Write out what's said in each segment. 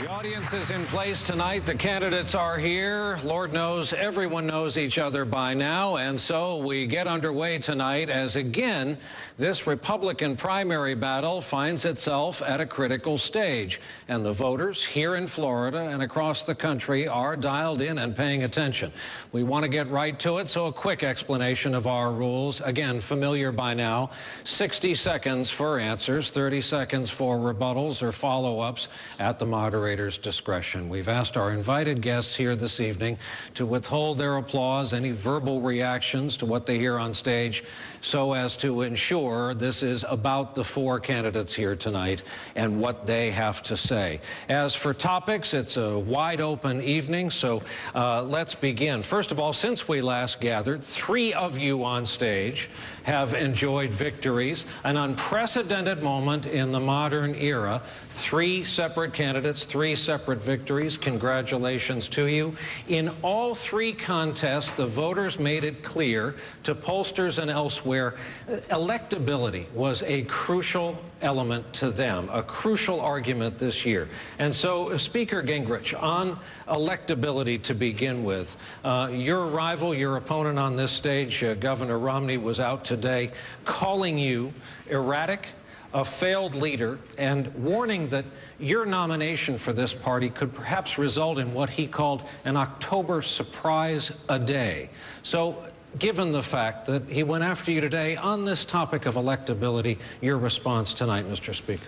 The audience is in place tonight. The candidates are here. Lord knows everyone knows each other by now. And so we get underway tonight as, again, this Republican primary battle finds itself at a critical stage. And the voters here in Florida and across the country are dialed in and paying attention. We want to get right to it, so a quick explanation of our rules. Again, familiar by now. 60 seconds for answers, 30 seconds for rebuttals or follow-ups at the moderator's discretion. We've asked our invited guests here this evening to withhold their applause, any verbal reactions to what they hear on stage, so as to ensure this is about the four candidates here tonight and what they have to say. As for topics, it's a wide open evening, so let's begin. First of all, since we last gathered, 3 of you on stage have enjoyed victories, an unprecedented moment in the modern era. 3 separate candidates, 3 separate victories. Congratulations to you. In all 3 contests, the voters made it clear to pollsters and elsewhere, electability was a crucial element to them, a crucial argument this year. And so, Speaker Gingrich, on electability to begin with, your rival, your opponent on this stage, Governor Romney, was out today calling you erratic, a failed leader, and warning that your nomination for this party could perhaps result in what he called an October surprise a day. So, given the fact that he went after you today on this topic of electability, your response tonight, Mr. Speaker?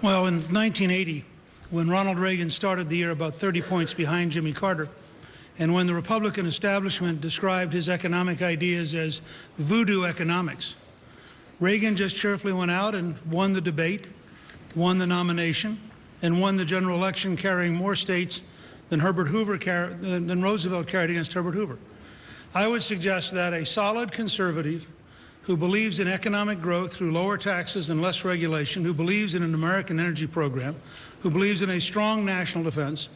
Well, in 1980, when Ronald Reagan started the year about 30 points behind Jimmy Carter, and when the Republican establishment described his economic ideas as voodoo economics, Reagan just cheerfully went out and won the debate, won the nomination, and won the general election, carrying more states than than Roosevelt carried against Herbert Hoover. I would suggest that a solid conservative who believes in economic growth through lower taxes and less regulation, who believes in an American energy program, who believes in a strong national defense,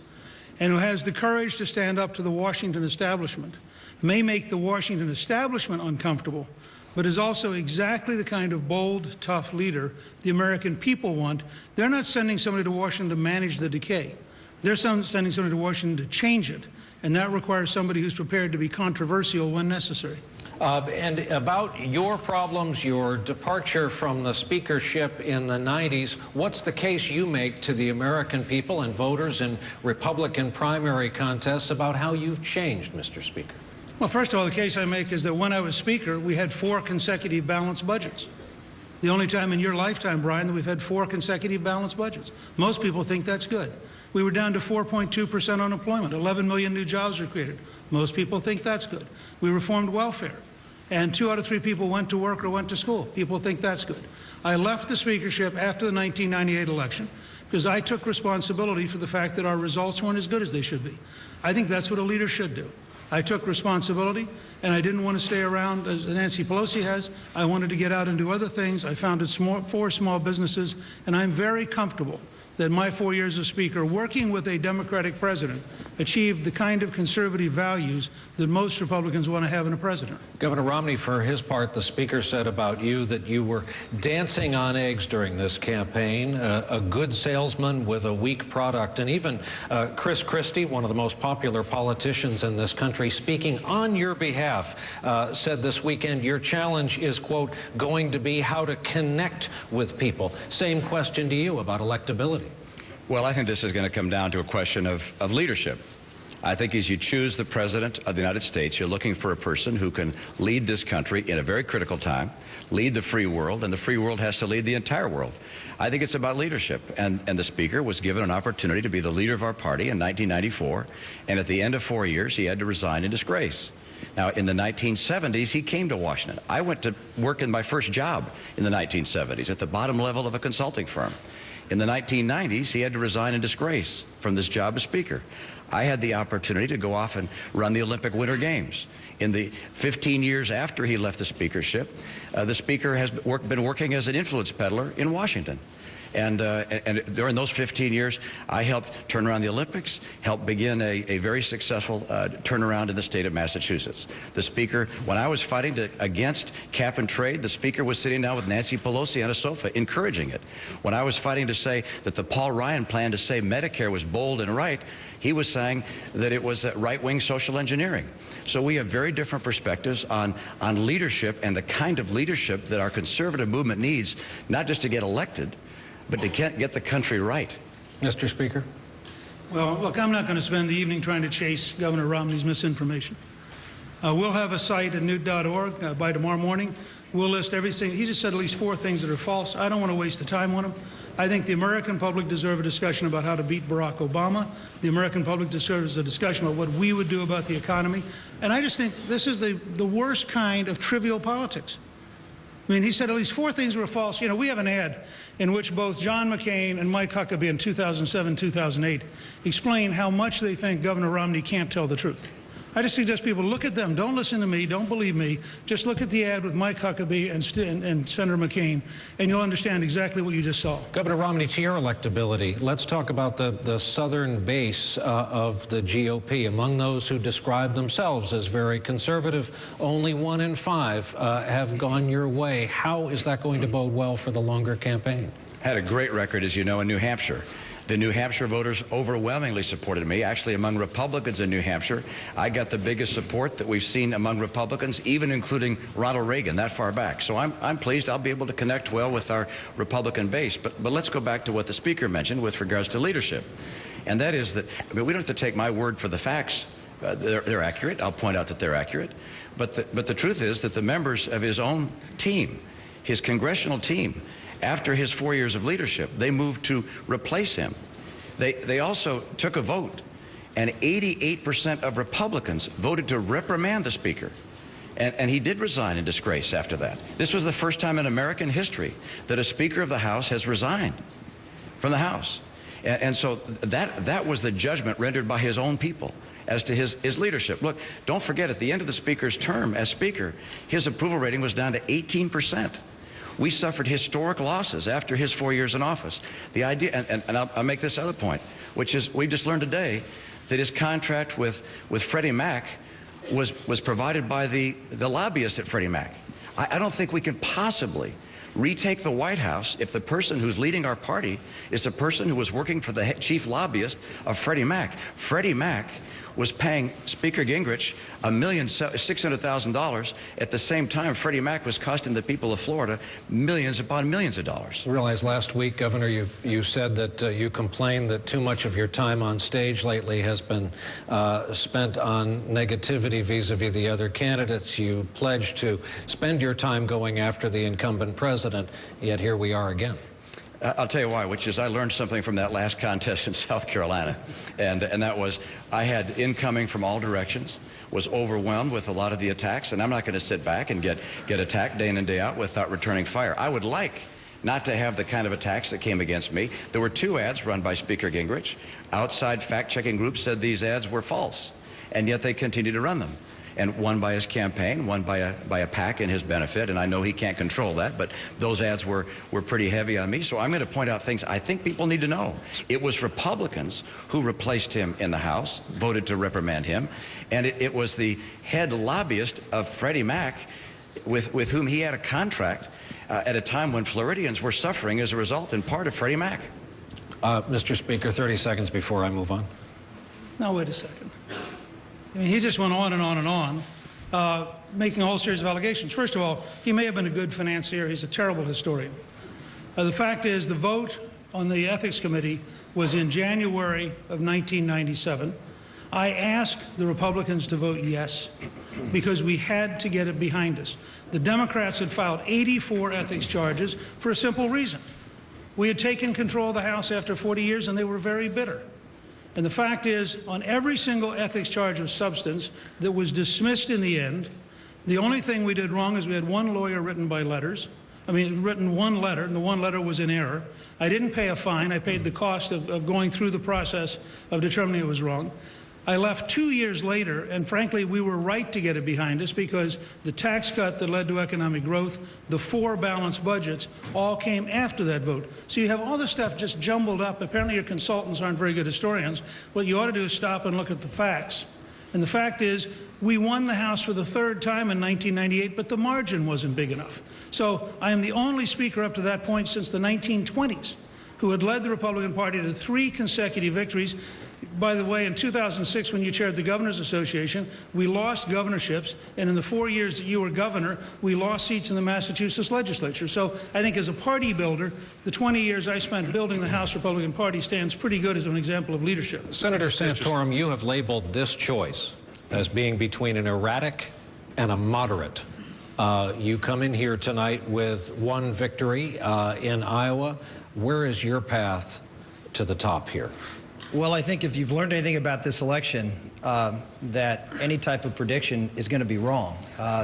and who has the courage to stand up to the Washington establishment, may make the Washington establishment uncomfortable, but is also exactly the kind of bold, tough leader the American people want. They're not sending somebody to Washington to manage the decay. They're sending somebody to Washington to change it, and that requires somebody who's prepared to be controversial when necessary. And about your problems, your departure from the speakership in the 90s, what's the case you make to the American people and voters in Republican primary contests about how you've changed, Mr. Speaker? Well, first of all, the case I make is that when I was Speaker, we had 4 consecutive balanced budgets. The only time in your lifetime, Brian, that we've had 4 consecutive balanced budgets. Most people think that's good. We were down to 4.2% unemployment. 11 million new jobs were created. Most people think that's good. We reformed welfare, and 2 out of 3 people went to work or went to school. People think that's good. I left the speakership after the 1998 election because I took responsibility for the fact that our results weren't as good as they should be. I think that's what a leader should do. I took responsibility, and I didn't want to stay around as Nancy Pelosi has. I wanted to get out and do other things. I founded 4 small businesses, and I'm very comfortable that my 4 years as Speaker, working with a Democratic president, achieved the kind of conservative values that most Republicans want to have in a president. Governor Romney, for his part, the Speaker said about you that you were dancing on eggs during this campaign, a good salesman with a weak product. And even Chris Christie, one of the most popular politicians in this country, speaking on your behalf, said this weekend your challenge is, quote, going to be how to connect with people. Same question to you about electability. Well, I think this is going to come down to a question of leadership. I think as you choose the President of the United States, you're looking for a person who can lead this country in a very critical time, lead the free world, and the free world has to lead the entire world. I think it's about leadership, and the Speaker was given an opportunity to be the leader of our party in 1994, and at the end of 4 years, he had to resign in disgrace. Now, in the 1970s, he came to Washington. I went to work in my first job in the 1970s at the bottom level of a consulting firm. In the 1990s, he had to resign in disgrace from this job as Speaker. I had the opportunity to go off and run the Olympic Winter Games. In the 15 years after he left the speakership, the Speaker has been working as an influence peddler in Washington. And during those 15 years, I helped turn around the Olympics, helped begin a very successful turnaround in the state of Massachusetts. The Speaker, when I was fighting against cap and trade, the Speaker was sitting down with Nancy Pelosi on a sofa, encouraging it. When I was fighting to say that the Paul Ryan plan to say Medicare was bold and right, he was saying that it was right-wing social engineering. So we have very different perspectives on leadership and the kind of leadership that our conservative movement needs, not just to get elected, but to get the country right. Mr. Speaker. Well, look, I'm not going to spend the evening trying to chase Governor Romney's misinformation. We'll have a site at newt.org by tomorrow morning. We'll list everything. He just said at least 4 things that are false. I don't want to waste the time on them. I think the American public deserve a discussion about how to beat Barack Obama. The American public deserves a discussion about what we would do about the economy. And I just think this is the worst kind of trivial politics. I mean, he said at least 4 things were false. You know, we have an ad in which both John McCain and Mike Huckabee in 2007, 2008 explain how much they think Governor Romney can't tell the truth. I just suggest people look at them. Don't listen to me. Don't believe me. Just look at the ad with Mike Huckabee and Senator McCain, and you'll understand exactly what you just saw. Governor Romney, to your electability, let's talk about the southern base of the GOP. Among those who describe themselves as very conservative, only 1 in 5 have gone your way. How is that going to bode well for the longer campaign? I had a great record, as you know, in New Hampshire. The New Hampshire voters overwhelmingly supported me. Actually, among Republicans in New Hampshire, I got the biggest support that we've seen among Republicans, even including Ronald Reagan, that far back. So I'm pleased I'll be able to connect well with our Republican base. But let's go back to what the Speaker mentioned with regards to leadership. And that is that, I mean, we don't have to take my word for the facts. They're accurate. I'll point out that they're accurate. But the truth is that the members of his own team, his congressional team, after his 4 years of leadership, they moved to replace him. They also took a vote, and 88% of Republicans voted to reprimand the Speaker. And he did resign in disgrace after that. This was the first time in American history that a Speaker of the House has resigned from the House. And so that was the judgment rendered by his own people as to his leadership. Look, don't forget, at the end of the Speaker's term as Speaker, his approval rating was down to 18%. We suffered historic losses after his 4 years in office. The idea, and I'll make this other point, which is we just learned today that his contract with Freddie Mac was provided by the lobbyist at Freddie Mac. I don't think we can possibly retake the White House if the person who's leading our party is the person who was working for the chief lobbyist of Freddie Mac. Freddie Mac was paying Speaker Gingrich $1,600,000. At the same time, Freddie Mac was costing the people of Florida millions upon millions of dollars. I realized last week, Governor, you said that you complained that too much of your time on stage lately has been spent on negativity vis-a-vis the other candidates. You pledged to spend your time going after the incumbent president, yet here we are again. I'll tell you why, which is I learned something from that last contest in South Carolina, and that was I had incoming from all directions, was overwhelmed with a lot of the attacks, and I'm not going to sit back and get attacked day in and day out without returning fire. I would like not to have the kind of attacks that came against me. There were 2 ads run by Speaker Gingrich. Outside fact-checking groups said these ads were false, and yet they continue to run them. And one by his campaign, one by a PAC in his benefit, and I know he can't control that, but those ads were pretty heavy on me. So I'm going to point out things I think people need to know. It was Republicans who replaced him in the House, voted to reprimand him, and it was the head lobbyist of Freddie Mac with whom he had a contract at a time when Floridians were suffering as a result in part of Freddie Mac. Mr. Speaker, 30 seconds before I move on. Now, wait a second. I mean, he just went on and on and on, making a whole series of allegations. First of all, he may have been a good financier. He's a terrible historian. The fact is, the vote on the Ethics Committee was in January of 1997. I asked the Republicans to vote yes because we had to get it behind us. The Democrats had filed 84 ethics charges for a simple reason. We had taken control of the House after 40 years, and they were very bitter. And the fact is, on every single ethics charge of substance that was dismissed in the end, the only thing we did wrong is we had one lawyer written one letter, and the one letter was in error. I didn't pay a fine. I paid the cost of going through the process of determining it was wrong. I left 2 years later, and frankly, we were right to get it behind us because the tax cut that led to economic growth, the 4 balanced budgets, all came after that vote. So you have all this stuff just jumbled up. Apparently your consultants aren't very good historians. What you ought to do is stop and look at the facts. And the fact is, we won the House for the 3rd time in 1998, but the margin wasn't big enough. So I am the only speaker up to that point since the 1920s who had led the Republican Party to 3 consecutive victories. By the way, in 2006, when you chaired the Governors Association, we lost governorships, and in the 4 years that you were governor, we lost seats in the Massachusetts legislature. So I think as a party builder, the 20 years I spent building the House Republican Party stands pretty good as an example of leadership. Senator Santorum, you have labeled this choice as being between an erratic and a moderate. You come in here tonight with 1 victory in Iowa. Where is your path to the top here? Well, I think if you've learned anything about this election, that any type of prediction is going to be wrong.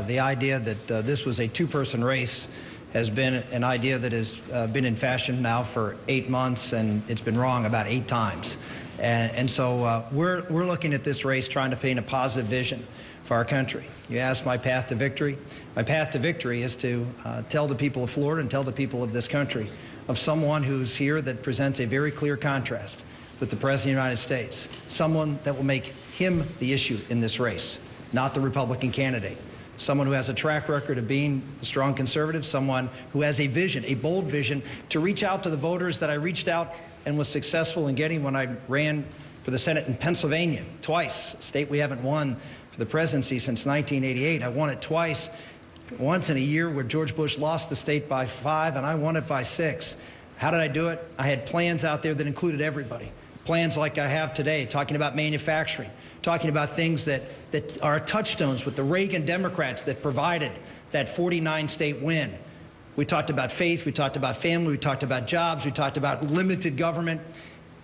The idea that this was a 2-person race has been an idea that has been in fashion now for 8 months, and it's been wrong about 8 times. And so we're looking at this race trying to paint a positive vision for our country. You asked my path to victory. My path to victory is to tell the people of Florida and tell the people of this country of someone who's here that presents a very clear contrast with the President of the United States, someone that will make him the issue in this race, not the Republican candidate. Someone who has a track record of being a strong conservative, someone who has a vision, a bold vision, to reach out to the voters that I reached out and was successful in getting when I ran for the Senate in Pennsylvania, twice, a state we haven't won for the presidency since 1988. I won it twice, once in a year where George Bush lost the state by 5, and I won it by 6. How did I do it? I had plans out there that included everybody. Plans like I have today, talking about manufacturing, talking about things that are touchstones with the Reagan Democrats that provided that 49-state win. We talked about faith, we talked about family, we talked about jobs, we talked about limited government.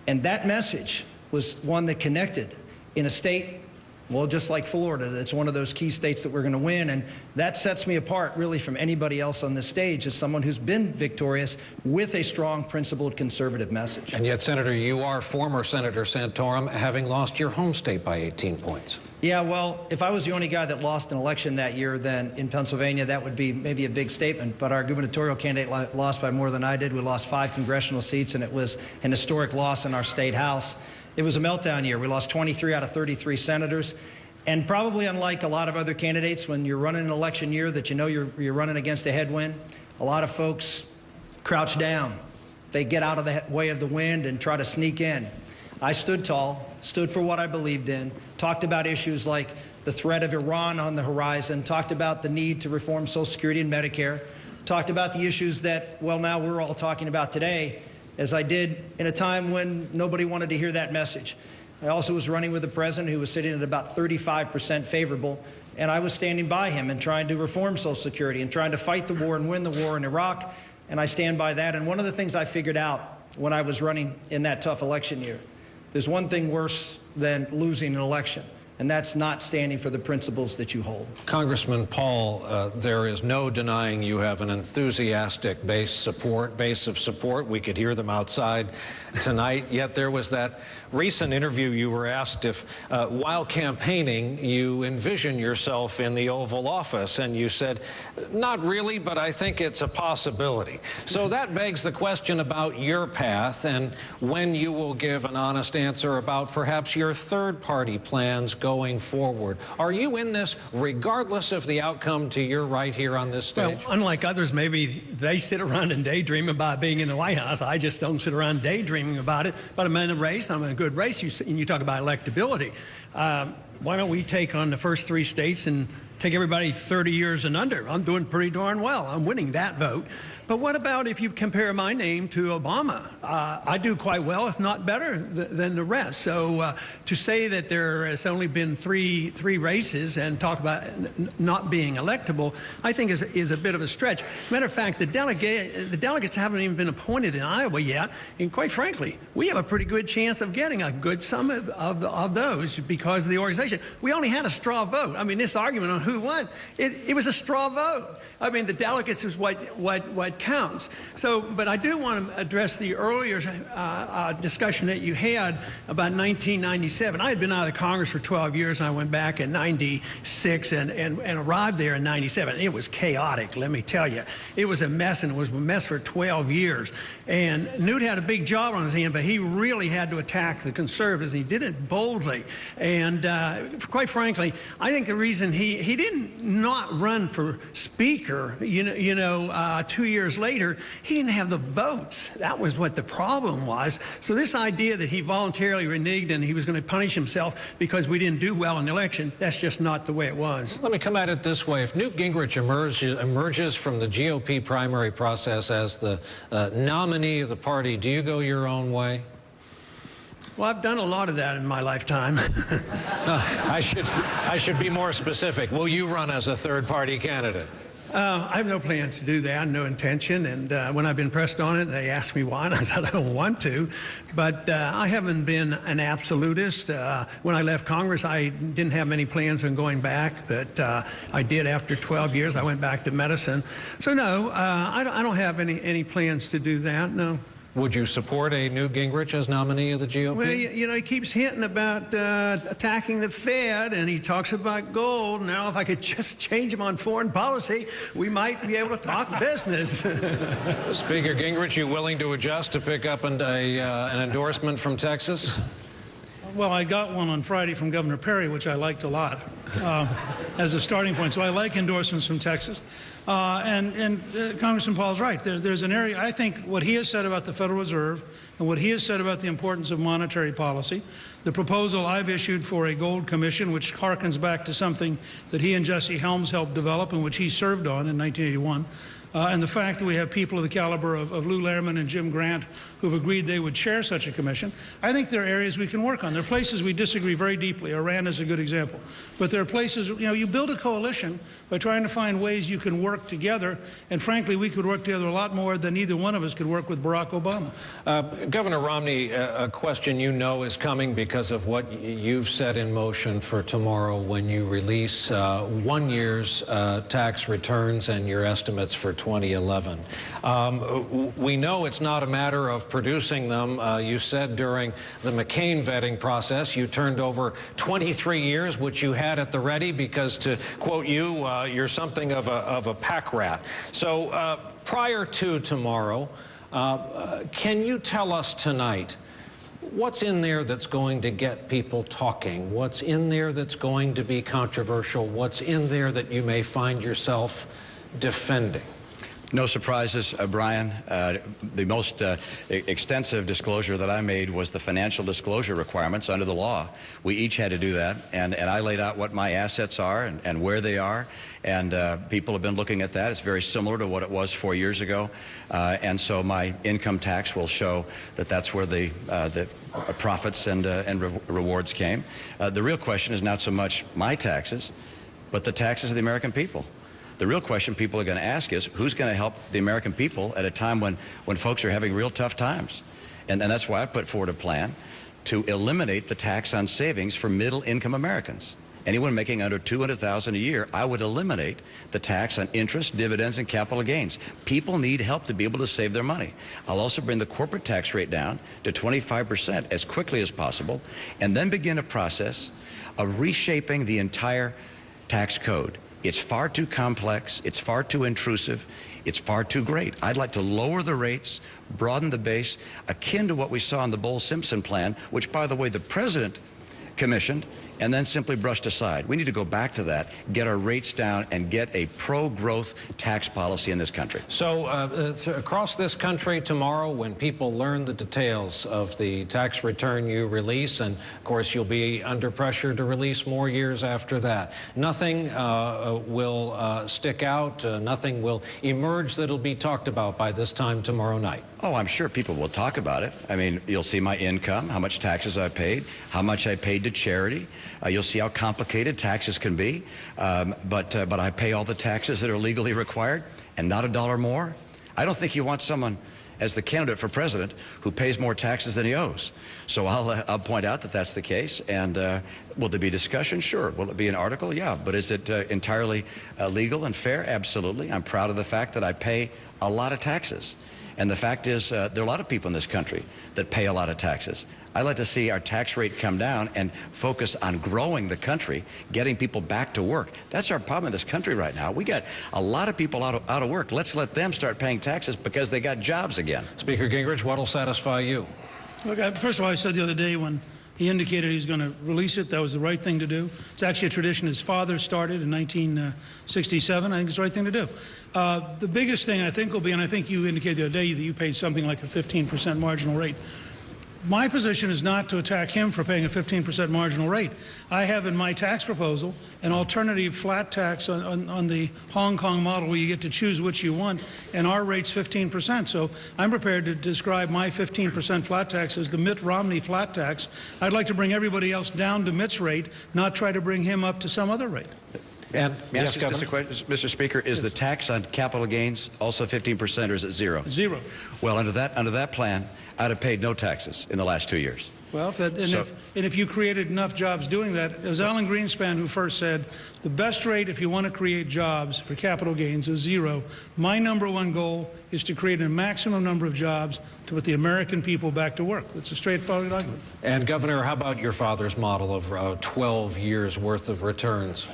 And that message was one that connected in a state, well, just like Florida, that's one of those key states that we're going to win. And that sets me apart, really, from anybody else on this stage as someone who's been victorious with a strong, principled, conservative message. And yet, Senator, you are former Senator Santorum, having lost your home state by 18 points. Yeah, well, if I was the only guy that lost an election that year, then in Pennsylvania, that would be maybe a big statement. But our gubernatorial candidate lost by more than I did. We lost 5 congressional seats, and it was an historic loss in our state house. It was a meltdown year. We lost 23 out of 33 senators. And probably unlike a lot of other candidates, when you're running an election year that you know you're running against a headwind, a lot of folks crouch down. They get out of the way of the wind and try to sneak in. I stood tall, stood for what I believed in, talked about issues like the threat of Iran on the horizon, talked about the need to reform Social Security and Medicare, talked about the issues that, well, now we're all talking about today, as I did in a time when nobody wanted to hear that message. I also was running with a president who was sitting at about 35% favorable, and I was standing by him and trying to reform Social Security and trying to fight the war and win the war in Iraq, and I stand by that. And one of the things I figured out when I was running in that tough election year, there's one thing worse than losing an election, and that's not standing for the principles that you hold. Congressman Paul, there is no denying you have an enthusiastic base of support. We could hear them outside tonight. Yet there was that recent interview you were asked if, while campaigning, you envision yourself in the Oval Office, and you said, not really, but I think it's a possibility. So that begs the question about your path and when you will give an honest answer about perhaps your third-party plans going forward. Are you in this regardless of the outcome to your right here on this stage? Well, unlike others, maybe they sit around and daydream about being in the White House. I just don't sit around daydreaming about it. But I'm in a race. I'm in a good race. You talk about electability. Why don't we take on the first 3 states and take everybody 30 years and under? I'm doing pretty darn well. I'm winning that vote. But what about if you compare my name to Obama? I do quite well, if not better, than the rest. So to say that there has only been three races and talk about not being electable, I think is a bit of a stretch. Matter of fact, the delegates haven't even been appointed in Iowa yet. And quite frankly, we have a pretty good chance of getting a good sum of those because of the organization. election, we only had a straw vote. I mean, this argument on who won, it was a straw vote. I mean, the delegates is what counts. So, but I do want to address the earlier discussion that you had about 1997. I had been out of the Congress for 12 years, and I went back in 96 and arrived there in 97. It was chaotic, let me tell you. It was a mess, and it was a mess for 12 years. And Newt had a big job on his hand, but he really had to attack the conservatives, and he did it boldly. And quite frankly, I think the reason he didn't not run for speaker, 2 years later, he didn't have the votes. That was what the problem was. So this idea that he voluntarily reneged and he was going to punish himself because we didn't do well in the election, that's just not the way it was. Let me come at it this way. If Newt Gingrich emerges from the GOP primary process as the nominee of the party, do you go your own way? Well, I've done a lot of that in my lifetime. I should be more specific. Will you run as a third-party candidate? I have no plans to do that, no intention. And when I've been pressed on it, they asked me why, and I said I don't want to. But I haven't been an absolutist. When I left Congress, I didn't have many plans on going back, but I did after 12 years. I went back to medicine. So no, I don't have any plans to do that, no. Would you support a Newt Gingrich as nominee of the GOP? Well, he keeps hinting about attacking the Fed, and he talks about gold. Now, if I could just change him on foreign policy, we might be able to talk business. Speaker Gingrich, you willing to adjust to pick up an endorsement from Texas? Well, I got one on Friday from Governor Perry, which I liked a lot, as a starting point. So I like endorsements from Texas. Congressman Paul's right. There's an area, I think what he has said about the Federal Reserve and what he has said about the importance of monetary policy, the proposal I've issued for a gold commission, which harkens back to something that he and Jesse Helms helped develop and which he served on in 1981, and the fact that we have people of the caliber of Lou Lehrman and Jim Grant who've agreed they would chair such a commission, I think there are areas we can work on. There are places we disagree very deeply. Iran is a good example. But there are places, you build a coalition by trying to find ways you can work together, and frankly, we could work together a lot more than either one of us could work with Barack Obama. Governor Romney, a question you know is coming because of what you've set in motion for tomorrow when you release 1 year's tax returns and your estimates for 2011. We know it's not a matter of producing them. You said during the McCain vetting process you turned over 23 years, which you had at the ready because, to quote you, you're something of a pack rat. So prior to tomorrow, can you tell us tonight what's in there that's going to get people talking? What's in there that's going to be controversial? What's in there that you may find yourself defending? No surprises, Brian. The most extensive disclosure that I made was the financial disclosure requirements under the law. We each had to do that, and I laid out what my assets are and where they are, and people have been looking at that. It's very similar to what it was 4 years ago, and so my income tax will show that that's where the profits and rewards came. The real question is not so much my taxes, but the taxes of the American people. The real question people are going to ask is, who's going to help the American people at a time when folks are having real tough times? And that's why I put forward a plan to eliminate the tax on savings for middle-income Americans. Anyone making under $200,000 a year, I would eliminate the tax on interest, dividends, and capital gains. People need help to be able to save their money. I'll also bring the corporate tax rate down to 25% as quickly as possible, and then begin a process of reshaping the entire tax code. It's far too complex, it's far too intrusive, it's far too great. I'd like to lower the rates, broaden the base, akin to what we saw in the Bowles-Simpson plan, which, by the way, the president commissioned and then simply brushed aside. We need to go back to that, get our rates down, and get a pro-growth tax policy in this country. So across this country tomorrow, when people learn the details of the tax return you release, and of course you'll be under pressure to release more years after that, nothing will stick out, nothing will emerge that'll be talked about by this time tomorrow night. Oh, I'm sure people will talk about it. I mean, you'll see my income, how much taxes I paid, how much I paid to charity. You'll see how complicated taxes can be, but I pay all the taxes that are legally required, and not a dollar more. I don't think you want someone, as the candidate for president who pays more taxes than he owes. So I'll point out that that's the case. And will there be discussion? Sure. Will it be an article? Yeah. But is it entirely legal and fair? Absolutely. I'm proud of the fact that I pay a lot of taxes. And the fact is, there are a lot of people in this country that pay a lot of taxes. I'd like to see our tax rate come down and focus on growing the country, getting people back to work. That's our problem in this country right now. We got a lot of people out of work. Let's let them start paying taxes because they got jobs again. Speaker Gingrich, what will satisfy you? Look, first of all, I said the other day when he indicated he was going to release it, that was the right thing to do. It's actually a tradition his father started in 1967. I think it's the right thing to do. The biggest thing I think will be, and I think you indicated the other day that you paid something like a 15% marginal rate. My position is not to attack him for paying a 15% marginal rate. I have in my tax proposal an alternative flat tax on the Hong Kong model where you get to choose which you want, and our rate's 15%. So I'm prepared to describe my 15% flat tax as the Mitt Romney flat tax. I'd like to bring everybody else down to Mitt's rate, not try to bring him up to some other rate. And may I ask yes, just a question, Mr. Speaker, is the tax on capital gains also 15% or is it zero? Zero. Well, under that plan, I'd have paid no taxes in the last 2 years. Well, if you created enough jobs doing that, it was Alan Greenspan who first said, the best rate if you want to create jobs for capital gains is zero. My #1 goal is to create a maximum number of jobs to put the American people back to work. It's a straightforward argument. And Governor, how about your father's model of 12 years worth of returns?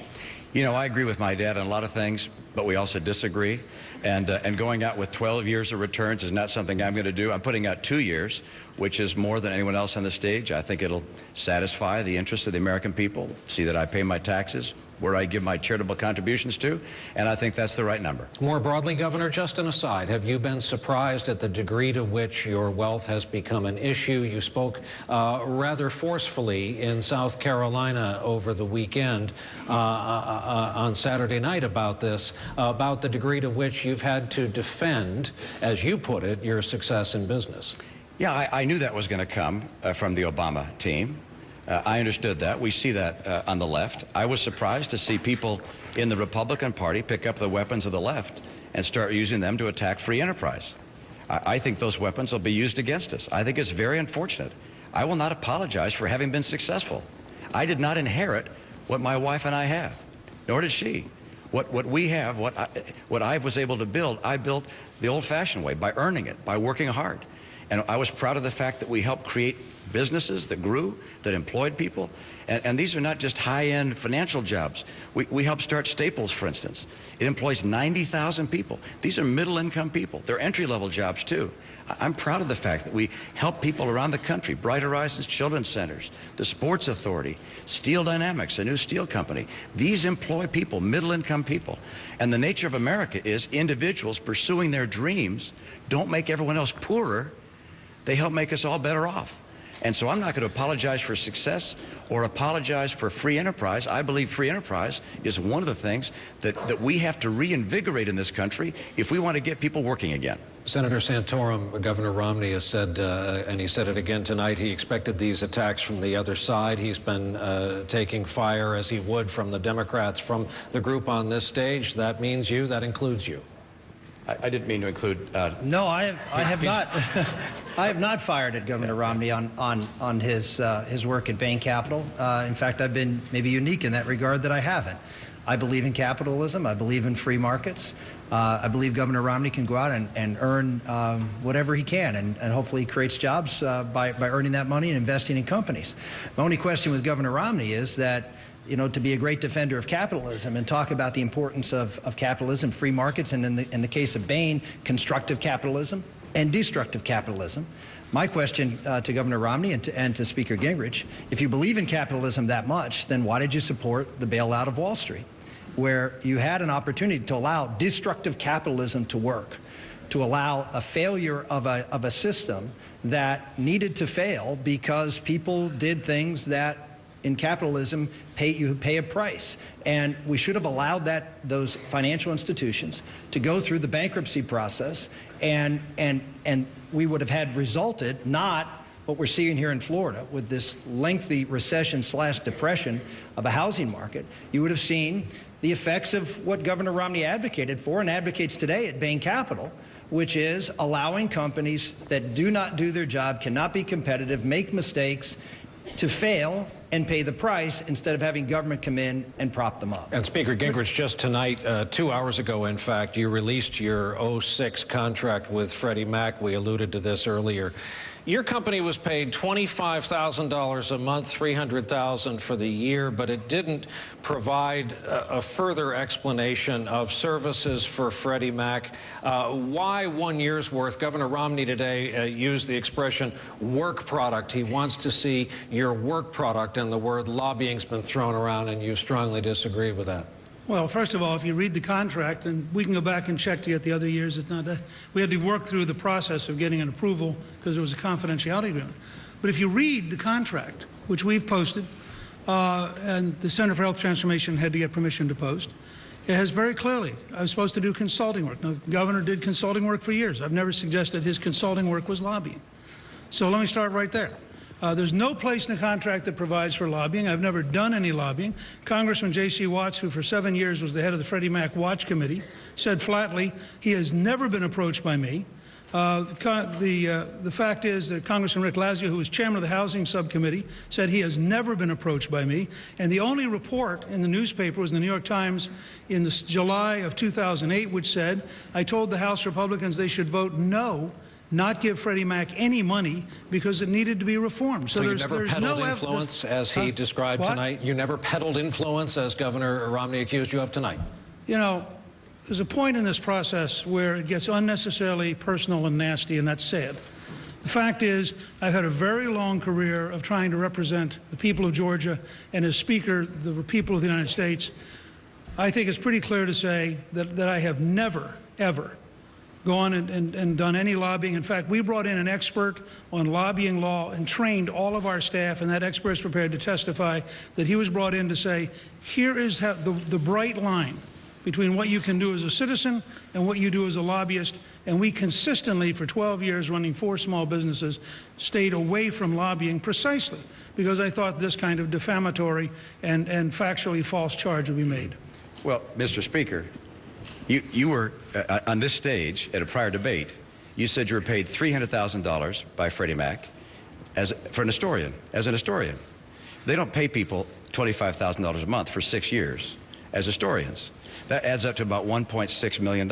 You know, I agree with my dad on a lot of things, but we also disagree. And going out with 12 years of returns is not something I'm going to do. I'm putting out 2 years, which is more than anyone else on the stage. I think it'll satisfy the interest of the American people, see that I pay my taxes, where I give my charitable contributions to, and I think that's the right number. More broadly, Governor, just an aside, have you been surprised at the degree to which your wealth has become an issue? You spoke rather forcefully in South Carolina over the weekend on Saturday night about this, about the degree to which you've had to defend, as you put it, your success in business. Yeah, I knew that was going to come from the Obama team. I understood that. We see that on the left. I was surprised to see people in the Republican Party pick up the weapons of the left and start using them to attack free enterprise. I think those weapons will be used against us. I think it's very unfortunate. I will not apologize for having been successful. I did not inherit what my wife and I have, nor did she. What we have, what I was able to build, I built the old-fashioned way, by earning it, by working hard. And I was proud of the fact that we helped create businesses that grew, that employed people. And these are not just high-end financial jobs. We helped start Staples, for instance. It employs 90,000 people. These are middle-income people. They're entry-level jobs, too. I'm proud of the fact that we help people around the country. Bright Horizons Children's Centers, the Sports Authority, Steel Dynamics, a new steel company. These employ people, middle-income people. And the nature of America is individuals pursuing their dreams don't make everyone else poorer. They help make us all better off. And so I'm not going to apologize for success or apologize for free enterprise. I believe free enterprise is one of the things that we have to reinvigorate in this country if we want to get people working again. Senator Santorum, Governor Romney has said, and he said it again tonight, he expected these attacks from the other side. He's been taking fire as he would from the Democrats, from the group on this stage. That means you, that includes you. I didn't mean to include... No, I have not. I have not fired at Governor Romney on his work at Bain Capital. In fact, I've been maybe unique in that regard that I haven't. I believe in capitalism. I believe in free markets. I believe Governor Romney can go out and earn whatever he can, and hopefully he creates jobs by earning that money and investing in companies. My only question with Governor Romney is that, you know, to be a great defender of capitalism and talk about the importance of capitalism, free markets, and in the case of Bain, constructive capitalism and destructive capitalism. My question to Governor Romney and to Speaker Gingrich, if you believe in capitalism that much, then why did you support the bailout of Wall Street, where you had an opportunity to allow destructive capitalism to work, to allow a failure of a system that needed to fail because people did things that in capitalism you pay a price, and we should have allowed those financial institutions to go through the bankruptcy process, and we would have had resulted not what we're seeing here in Florida with this lengthy recession/depression of a housing market. You would have seen the effects of what Governor Romney advocated for and advocates today at Bain Capital, which is allowing companies that do not do their job, cannot be competitive, make mistakes, to fail and pay the price instead of having government come in and prop them up. And Speaker Gingrich, just tonight, 2 hours ago, in fact, you released your 06 contract with Freddie Mac. We alluded to this earlier. Your company was paid $25,000 a month, $300,000 for the year, but it didn't provide a further explanation of services for Freddie Mac. Why 1 year's worth? Governor Romney today used the expression work product. He wants to see your work product, and the word lobbying's been thrown around, and you strongly disagree with that. Well, first of all, if you read the contract, and we can go back and check to get the other years, it's not that. We had to work through the process of getting an approval because there was a confidentiality agreement. But if you read the contract, which we've posted, and the Center for Health Transformation had to get permission to post, it has very clearly, I was supposed to do consulting work. Now, the governor did consulting work for years. I've never suggested his consulting work was lobbying. So let me start right there. There's no place in the contract that provides for lobbying. I've never done any lobbying. Congressman J.C. Watts, who for 7 years was the head of the Freddie Mac Watch Committee, said flatly he has never been approached by me. The fact is that Congressman Rick Lazio, who was chairman of the Housing Subcommittee, said he has never been approached by me. And the only report in the newspaper was in the New York Times in July of 2008, which said, I told the House Republicans they should vote no, not give Freddie Mac any money because it needed to be reformed. So you never peddled influence as he described tonight? You never peddled influence as Governor Romney accused you of tonight? You know, there's a point in this process where it gets unnecessarily personal and nasty, and that's sad. The fact is, I've had a very long career of trying to represent the people of Georgia, and as Speaker, the people of the United States. I think it's pretty clear to say that I have never, ever gone and done any lobbying. In fact, we brought in an expert on lobbying law and trained all of our staff, and that expert is prepared to testify that he was brought in to say, here is how the bright line between what you can do as a citizen and what you do as a lobbyist. And we consistently, for 12 years, running 4 small businesses, stayed away from lobbying precisely because I thought this kind of defamatory and factually false charge would be made. Well, Mr. Speaker, you were on this stage at a prior debate. You said you were paid $300,000 by Freddie Mac as an historian. They don't pay people $25,000 a month for 6 years as historians. That adds up to about $1.6 million.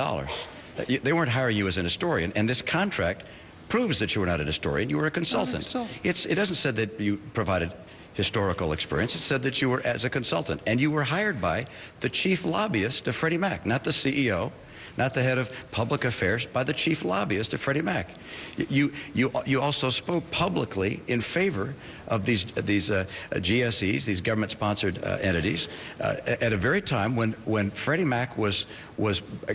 They weren't hiring you as an historian, and this contract proves that you were not an historian. You were a consultant. It doesn't say that you provided historical experience. It said that you were as a consultant, and you were hired by the chief lobbyist of Freddie Mac, not the CEO, not the head of public affairs, by the chief lobbyist of Freddie Mac. You also spoke publicly in favor of these GSEs, these government-sponsored entities, at a very time when Freddie Mac was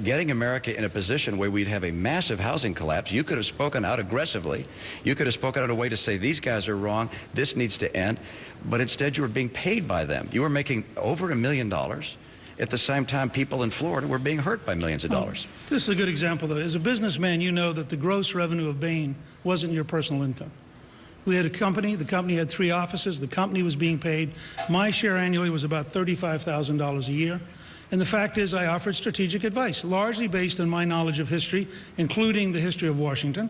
getting America in a position where we'd have a massive housing collapse. You could have spoken out aggressively. You could have spoken out a way to say these guys are wrong, this needs to end, but instead you were being paid by them. You were making over $1 million. At the same time, people in Florida were being hurt by millions of dollars. This is a good example, though. As a businessman, you know that the gross revenue of Bain wasn't your personal income. We had a company. The company had 3 offices. The company was being paid. My share annually was about $35,000 a year. And the fact is, I offered strategic advice, largely based on my knowledge of history, including the history of Washington.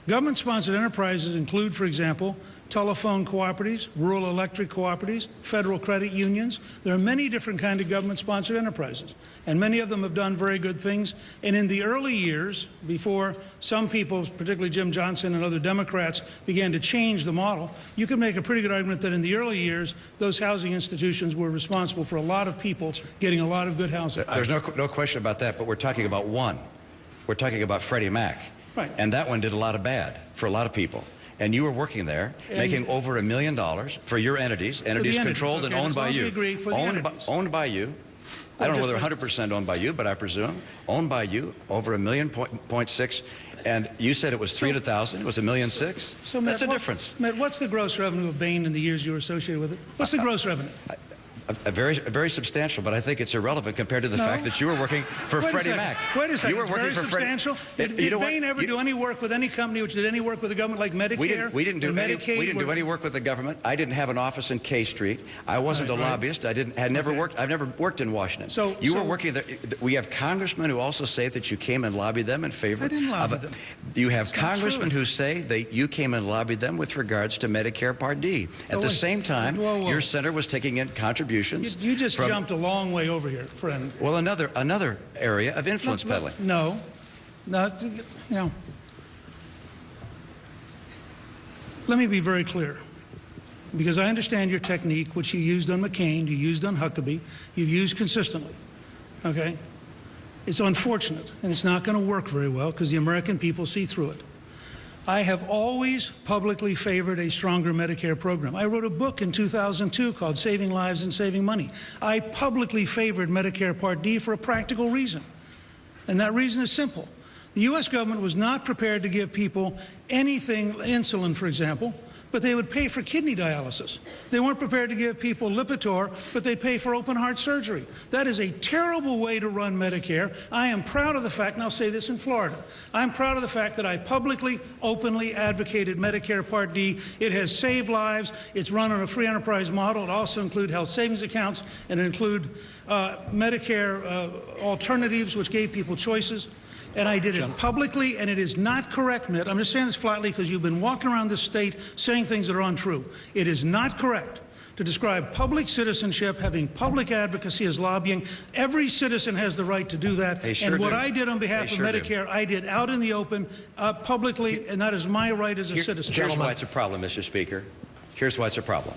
Government-sponsored enterprises include, for example, telephone cooperatives, rural electric cooperatives, federal credit unions. There are many different kinds of government-sponsored enterprises, and many of them have done very good things. And in the early years, before some people, particularly Jim Johnson and other Democrats, began to change the model, you can make a pretty good argument that in the early years, those housing institutions were responsible for a lot of people getting a lot of good housing. There's no question about that, but we're talking about one. We're talking about Freddie Mac. Right. And that one did a lot of bad for a lot of people. And you were working there, making over $1 million for your entities controlled and owned by you. Owned by you. I don't know whether 100% owned by you, but I presume owned by you, over $1.6 million. And you said it was $300,000. It was $1.6 million. So Matt, that's a difference. Matt, what's the gross revenue of Bain in the years you were associated with it? What's the gross revenue? very substantial, but I think it's irrelevant compared to the fact that you were working for Freddie Mac. Wait a second. You were working very for substantial. Did Bain ever do any work with any company which did any work with the government, like Medicare? We didn't do any work with the government. I didn't have an office in K Street. I wasn't a lobbyist. I've never worked in Washington. So you were working there. We have congressmen who also say that you came and lobbied them in favor. I didn't lobby them. You have congressmen who say that you came and lobbied them with regards to Medicare Part D. At the same time, your senator was taking in contributions. You just jumped a long way over here, friend. Well, another area of influence peddling. No, not, you know. Let me be very clear, because I understand your technique, which you used on McCain, you used on Huckabee, you've used consistently, okay? It's unfortunate, and it's not going to work very well because the American people see through it. I have always publicly favored a stronger Medicare program. I wrote a book in 2002 called Saving Lives and Saving Money. I publicly favored Medicare Part D for a practical reason, and that reason is simple. The U.S. government was not prepared to give people anything, insulin, for example, but they would pay for kidney dialysis. They weren't prepared to give people Lipitor, but they'd pay for open heart surgery. That is a terrible way to run Medicare. I am proud of the fact, and I'll say this in Florida, I'm proud of the fact that I publicly, openly advocated Medicare Part D. It has saved lives. It's run on a free enterprise model. It also includes health savings accounts and include Medicare alternatives, which gave people choices. And I did it publicly, and it is not correct, Mitt. I'm just saying this flatly because you've been walking around this state saying things that are untrue. It is not correct to describe public citizenship, having public advocacy as lobbying. Every citizen has the right to do that. And what I did on behalf of Medicare, I did out in the open, publicly, and that is my right as a citizen. Here's why it's a problem, Mr. Speaker. Here's why it's a problem.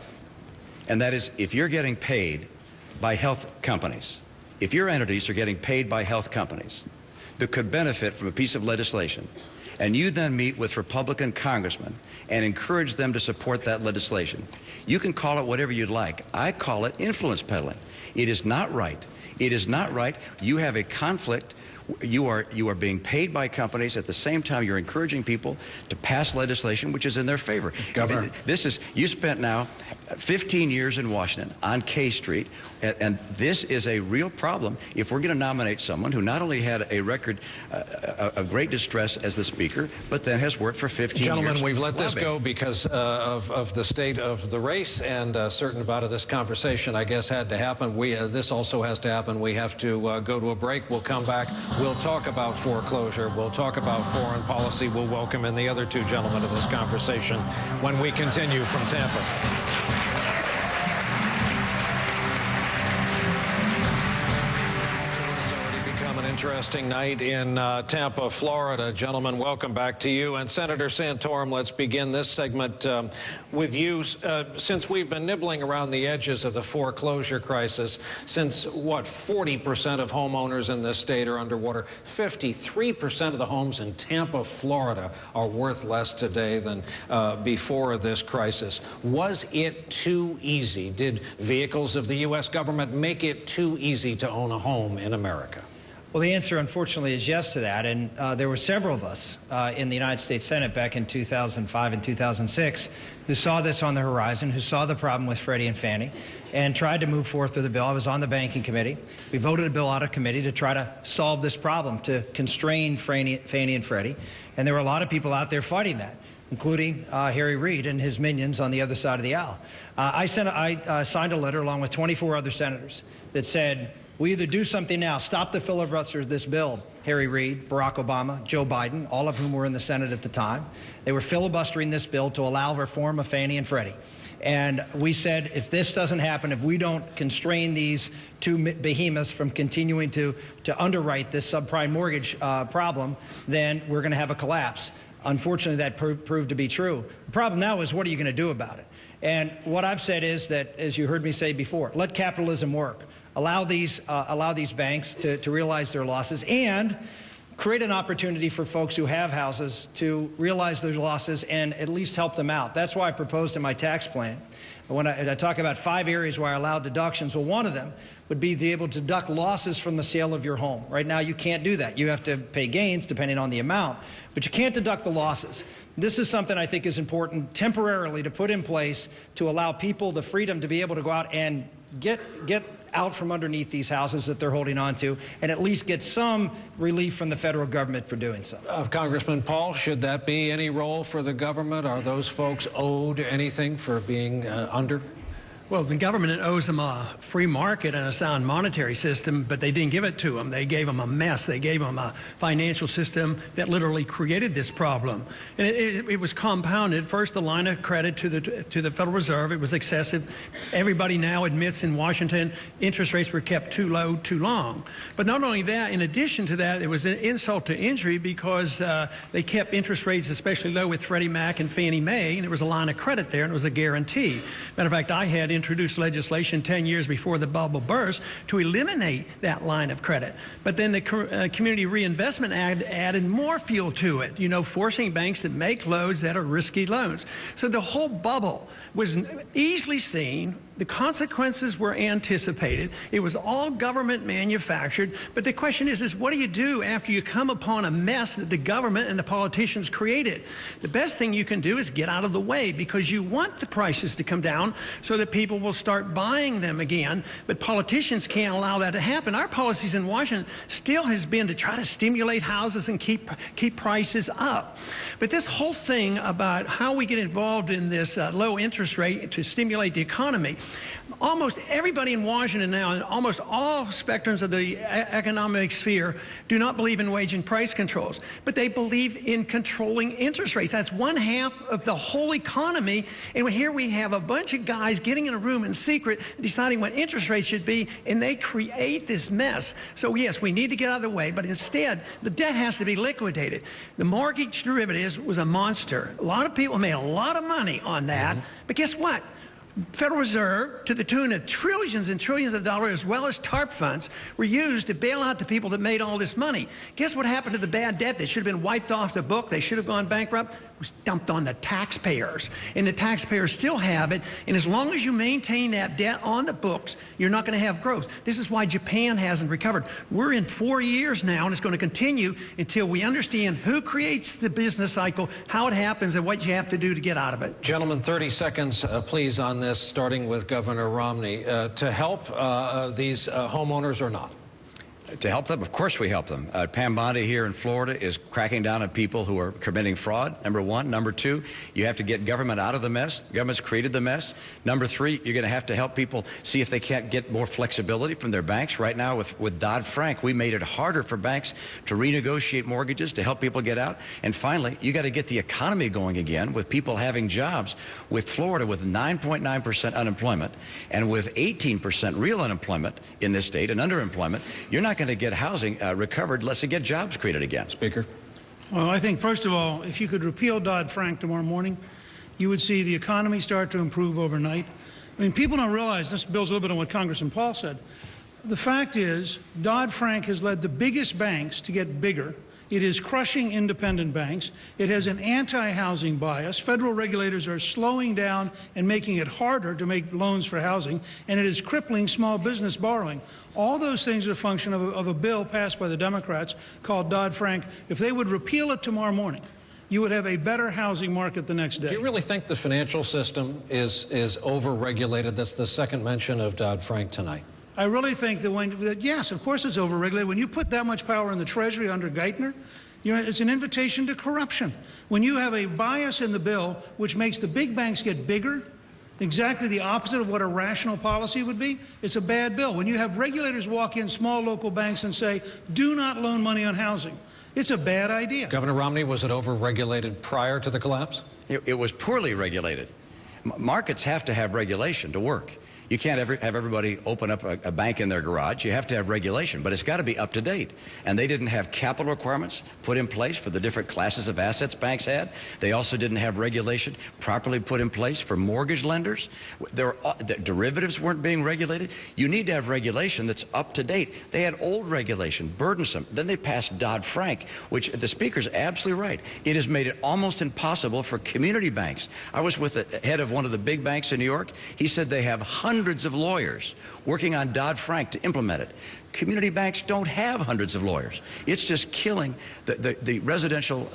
And that is, if you're getting paid by health companies, if your entities are getting paid by health companies that could benefit from a piece of legislation, and you then meet with Republican congressmen and encourage them to support that legislation, you can call it whatever you'd like. I call it influence peddling. It is not right. It is not right. You have a conflict. You are being paid by companies. At the same time, you're encouraging people to pass legislation which is in their favor. Governor, you spent now 15 years in Washington on K Street, and this is a real problem if we're going to nominate someone who not only had a record of great distress as the speaker, but then has worked for 15 years. Gentlemen, we've let this go because of the state of the race, and a certain amount of this conversation, I guess, had to happen. This also has to happen. We have to go to a break. We'll come back. We'll talk about foreclosure. We'll talk about foreign policy. We'll welcome in the other two gentlemen of this conversation when we continue from Tampa. Interesting night in Tampa, Florida. Gentlemen, welcome back to you. And Senator Santorum, let's begin this segment with you. Since we've been nibbling around the edges of the foreclosure crisis, since, 40% of homeowners in this state are underwater, 53% of the homes in Tampa, Florida are worth less today than before this crisis. Was it too easy? Did vehicles of the U.S. government make it too easy to own a home in America? Well, the answer, unfortunately, is yes to that. And there were several of us in the United States Senate back in 2005 and 2006 who saw this on the horizon, who saw the problem with Freddie and Fannie, and tried to move forth with the bill. I was on the banking committee. We voted a bill out of committee to try to solve this problem, to constrain Fannie and Freddie. And there were a lot of people out there fighting that, including Harry Reid and his minions on the other side of the aisle. I signed a letter along with 24 other senators that said, we either do something now, stop the filibuster of this bill. Harry Reid, Barack Obama, Joe Biden, all of whom were in the Senate at the time. They were filibustering this bill to allow reform of Fannie and Freddie. And we said, if this doesn't happen, if we don't constrain these two behemoths from continuing to underwrite this subprime mortgage problem, then we're going to have a collapse. Unfortunately, that proved to be true. The problem now is, what are you going to do about it? And what I've said is that, as you heard me say before, let capitalism work. Allow these banks to realize their losses and create an opportunity for folks who have houses to realize their losses and at least help them out. That's why I proposed in my tax plan. When I talk about 5 areas where I allowed deductions, well, one of them would be to be able to deduct losses from the sale of your home. Right now, you can't do that. You have to pay gains depending on the amount, but you can't deduct the losses. This is something I think is important temporarily to put in place to allow people the freedom to be able to go out and get out from underneath these houses that they're holding on to, and at least get some relief from the federal government for doing so. Congressman Paul, should that be any role for the government? Are those folks owed anything for being under? Well, the government owes them a free market and a sound monetary system, but they didn't give it to them. They gave them a mess. They gave them a financial system that literally created this problem. And it was compounded. First, the line of credit to the Federal Reserve. It was excessive. Everybody now admits in Washington interest rates were kept too low too long. But not only that, in addition to that, it was an insult to injury because they kept interest rates especially low with Freddie Mac and Fannie Mae, and there was a line of credit there, and it was a guarantee. Matter of fact, I had introduced legislation 10 years before the bubble burst to eliminate that line of credit. But then the Community Reinvestment Act added more fuel to it, forcing banks to make loans that are risky loans. So the whole bubble was easily seen. The consequences were anticipated. It was all government manufactured. But the question is what do you do after you come upon a mess that the government and the politicians created? The best thing you can do is get out of the way, because you want the prices to come down so that people will start buying them again. But politicians can't allow that to happen. Our policies in Washington still has been to try to stimulate houses and keep prices up. But this whole thing about how we get involved in this low interest rate to stimulate the economy, almost everybody in Washington now, and almost all spectrums of the economic sphere, do not believe in wage and price controls, but they believe in controlling interest rates. That's one half of the whole economy, and here we have a bunch of guys getting in a room in secret, deciding what interest rates should be, and they create this mess. So yes, we need to get out of the way, but instead, the debt has to be liquidated. The mortgage derivatives was a monster. A lot of people made a lot of money on that, but guess what? Federal Reserve, to the tune of trillions and trillions of dollars, as well as TARP funds, were used to bail out the people that made all this money. Guess what happened to the bad debt that should have been wiped off the book? They should have gone bankrupt. It was dumped on the taxpayers, and the taxpayers still have it. And as long as you maintain that debt on the books, you're not going to have growth. This is why Japan hasn't recovered. We're in 4 years now, and it's going to continue until we understand who creates the business cycle, how it happens, and what you have to do to get out of it. Gentlemen, 30 seconds, please, on this, starting with Governor Romney. To help these homeowners or not? To help them, of course we help them. Pam Bondi here in Florida is cracking down on people who are committing fraud, number one. Number two, you have to get government out of the mess. The government's created the mess. Number three, you're going to help people see if they can't get more flexibility from their banks. Right now with Dodd-Frank, we made it harder for banks to renegotiate mortgages to help people get out. And finally, you got to get the economy going again with people having jobs. With Florida with 9.9% unemployment and with 18% real unemployment in this state and underemployment, you're not going to get housing recovered unless you get jobs created again. Speaker. Well, I think, first of all, if you could repeal Dodd-Frank tomorrow morning, you would see the economy start to improve overnight. I mean, people don't realize, this builds a little bit on what Congressman Paul said. The fact is, Dodd-Frank has led the biggest banks to get bigger. It is crushing independent banks. It has an anti-housing bias. Federal regulators are slowing down and making it harder to make loans for housing, and it is crippling small business borrowing. All those things are a function of a bill passed by the Democrats called Dodd-Frank. If they would repeal it tomorrow morning, you would have a better housing market the next day. Do you really think the financial system is over-regulated? That's the second mention of Dodd-Frank tonight. I really think that yes, of course it's overregulated. When you put that much power in the Treasury under Geithner, it's an invitation to corruption. When you have a bias in the bill which makes the big banks get bigger, exactly the opposite of what a rational policy would be, it's a bad bill. When you have regulators walk in small local banks and say, do not loan money on housing, it's a bad idea. Governor Romney, was it over-regulated prior to the collapse? It was poorly regulated. Markets have to have regulation to work. You can't have everybody open up a bank in their garage. You have to have regulation, but it's got to be up to date. And they didn't have capital requirements put in place for the different classes of assets banks had. They also didn't have regulation properly put in place for mortgage lenders. The derivatives weren't being regulated. You need to have regulation that's up to date. They had old regulation, burdensome. Then they passed Dodd-Frank, which the Speaker's absolutely right. It has made it almost impossible for community banks. I was with the head of one of the big banks in New York. He said they have hundreds hundreds of lawyers working on Dodd-Frank to implement it. Community banks don't have hundreds of lawyers. It's just killing the residential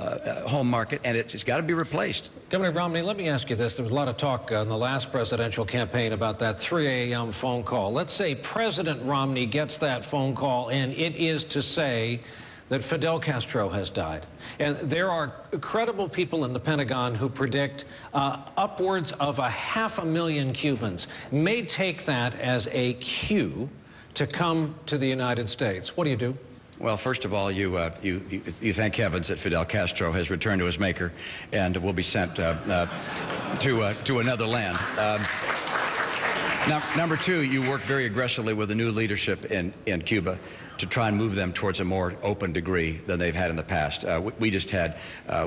home market, and it's got to be replaced. Governor Romney, let me ask you this. There was a lot of talk in the last presidential campaign about that 3 a.m. phone call. Let's say President Romney gets that phone call, and it is to say that Fidel Castro has died. And there are credible people in the Pentagon who predict upwards of 500,000 Cubans may take that as a cue to come to the United States. What do you do? Well, first of all, you thank heavens that Fidel Castro has returned to his maker and will be sent to another land. Now, number two, you work very aggressively with the new leadership in Cuba to try and move them towards a more open degree than they've had in the past. We just had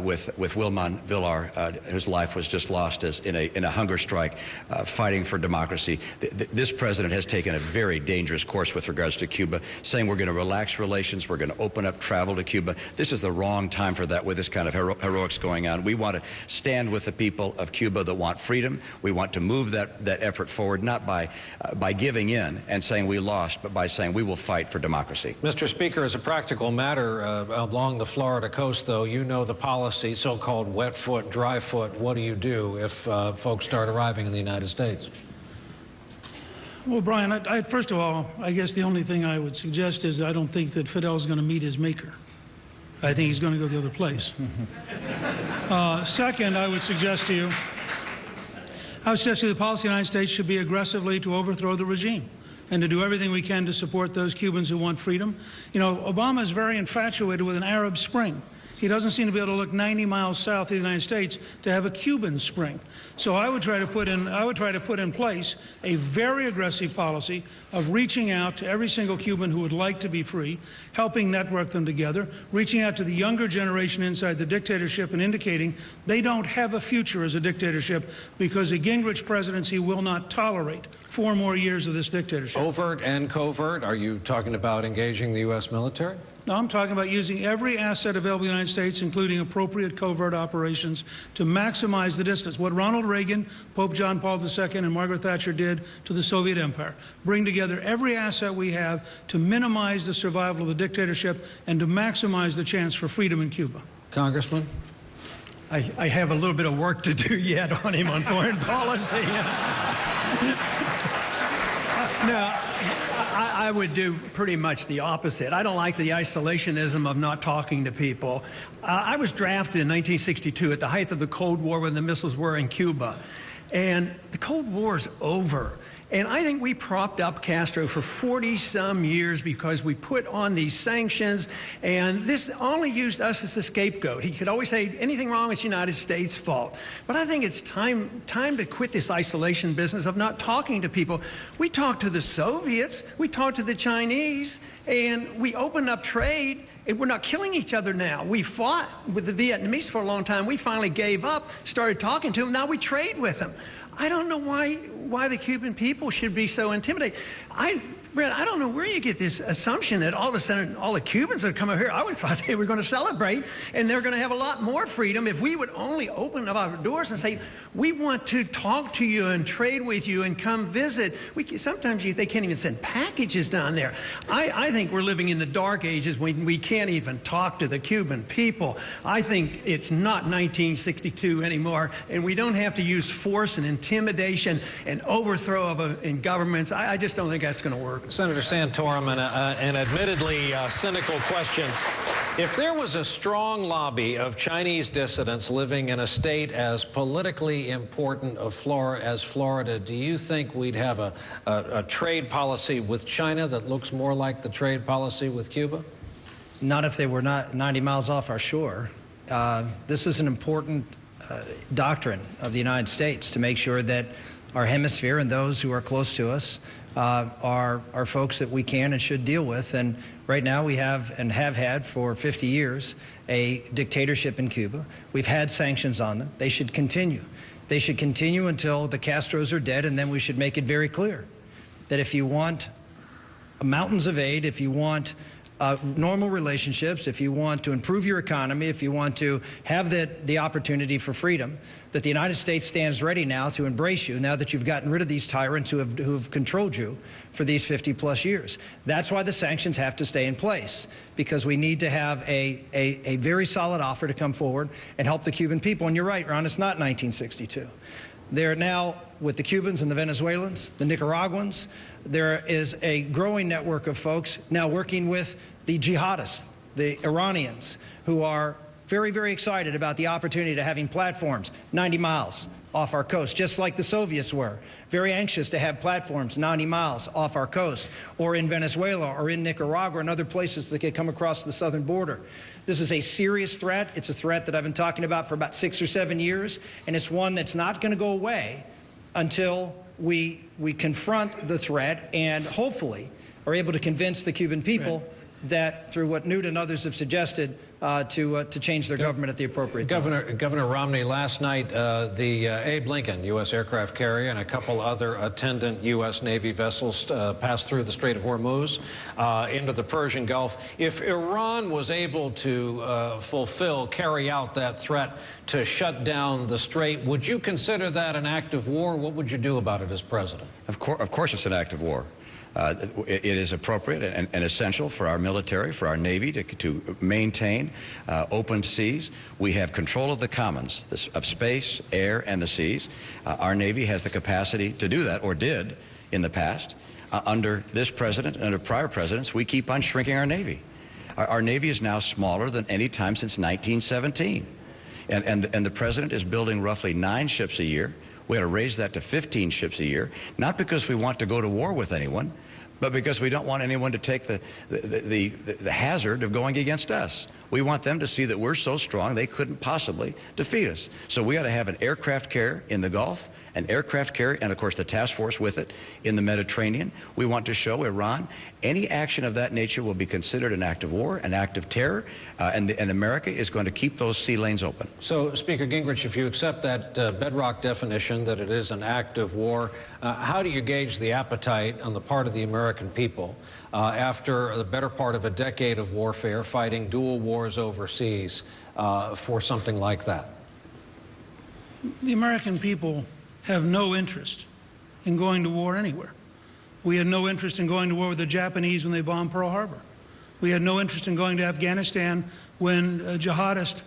with Wilman Villar, whose life was just lost in a hunger strike, fighting for democracy. This president has taken a very dangerous course with regards to Cuba, saying we're going to relax relations, we're going to open up travel to Cuba. This is the wrong time for that with this kind of heroics going on. We want to stand with the people of Cuba that want freedom. We want to move that effort forward, not by giving in and saying we lost, but by saying we will fight for democracy. Mr. Speaker, as a practical matter, along the Florida coast, though, you know the policy, so-called wet foot, dry foot. What do you do if folks start arriving in the United States? Well, Brian, first of all, I guess the only thing I would suggest is I don't think that Fidel's going to meet his maker. I think he's going to go the other place. Second, I would suggest to you, the policy of the United States should be aggressively to overthrow the regime and to do everything we can to support those Cubans who want freedom. You know, Obama is very infatuated with an Arab Spring. He doesn't seem to be able to look 90 miles south of the United States to have a Cuban Spring. So I would try to put in place a very aggressive policy of reaching out to every single Cuban who would like to be free, helping network them together, reaching out to the younger generation inside the dictatorship and indicating they don't have a future as a dictatorship because a Gingrich presidency will not tolerate 4 more years of this dictatorship. Overt and covert? Are you talking about engaging the U.S. military? No, I'm talking about using every asset available in the United States, including appropriate covert operations, to maximize the distance. What Ronald Reagan, Pope John Paul II, and Margaret Thatcher did to the Soviet Empire. Bring together every asset we have to minimize the survival of the dictatorship and to maximize the chance for freedom in Cuba. Congressman? I have a little bit of work to do yet on him on foreign policy. No, I would do pretty much the opposite. I don't like the isolationism of not talking to people. I was drafted in 1962 at the height of the Cold War when the missiles were in Cuba. And the Cold War is over. And I think we propped up Castro for 40-some years because we put on these sanctions, and this only used us as the scapegoat. He could always say anything wrong is the United States' fault. But I think it's time to quit this isolation business of not talking to people. We talked to the Soviets, we talked to the Chinese, and we opened up trade. We're not killing each other now. We fought with the Vietnamese for a long time. We finally gave up, started talking to them. Now we trade with them. I don't know why the Cuban people should be so intimidated. Brett, I don't know where you get this assumption that all of a sudden all the Cubans that come over here, I would thought they were going to celebrate and they're going to have a lot more freedom if we would only open up our doors and say, we want to talk to you and trade with you and come visit. Sometimes they can't even send packages down there. I think we're living in the dark ages when we can't even talk to the Cuban people. I think it's not 1962 anymore, and we don't have to use force and intimidation and overthrow in governments. I just don't think that's going to work. Senator Santorum, an admittedly cynical question. If there was a strong lobby of Chinese dissidents living in a state as politically important as Florida, do you think we'd have a trade policy with China that looks more like the trade policy with Cuba? Not if they were not 90 miles off our shore. This is an important doctrine of the United States to make sure that our hemisphere and those who are close to us are folks that we can and should deal with. And right now we have and have had for 50 years a dictatorship in Cuba. We've had sanctions on them. They should continue. They should continue until the Castros are dead, and then we should make it very clear that if you want mountains of aid, if you want normal relationships, if you want to improve your economy, if you want to have the opportunity for freedom, that the United States stands ready now to embrace you now that you've gotten rid of these tyrants who have controlled you for these 50-plus years. That's why the sanctions have to stay in place, because we need to have a very solid offer to come forward and help the Cuban people. And you're right, Ron, it's not 1962. They're now, with the Cubans and the Venezuelans, the Nicaraguans, there is a growing network of folks now working with the jihadists, the Iranians, who are very, very excited about the opportunity to having platforms 90 miles off our coast, just like the Soviets were. Very anxious to have platforms 90 miles off our coast, or in Venezuela, or in Nicaragua, and other places that could come across the southern border. This is a serious threat. It's a threat that I've been talking about for about 6 or 7 years, and it's one that's not going to go away until we confront the threat and hopefully are able to convince the Cuban people that, through what Newt and others have suggested, to change their government at the appropriate time. Governor Romney, last night, the Abe Lincoln U.S. aircraft carrier and a couple other attendant U.S. Navy vessels passed through the Strait of Hormuz into the Persian Gulf. If Iran was able to carry out that threat to shut down the strait, would you consider that an act of war? What would you do about it as president? Of course it's an act of war. It is appropriate and essential for our military, for our Navy to maintain open seas. We have control of the commons of space, air, and the seas. Our Navy has the capacity to do that, or did in the past. Under this president and under prior presidents, we keep on shrinking our Navy. Our Navy is now smaller than any time since 1917. And the president is building roughly 9 ships a year. We ought to raise that to 15 ships a year, not because we want to go to war with anyone, but because we don't want anyone to take the hazard of going against us. We want them to see that we're so strong they couldn't possibly defeat us. So we ought to have an aircraft carrier in the Gulf, an aircraft carrier, and of course the task force with it in the Mediterranean. We want to show Iran any action of that nature will be considered an act of war, an act of terror, and America is going to keep those sea lanes open. So, Speaker Gingrich, if you accept that bedrock definition that it is an act of war, how do you gauge the appetite on the part of the American people after the better part of a decade of warfare, fighting dual wars overseas, for something like that? The American people have no interest in going to war anywhere. We had no interest in going to war with the Japanese when they bombed Pearl Harbor. We had no interest in going to Afghanistan when jihadists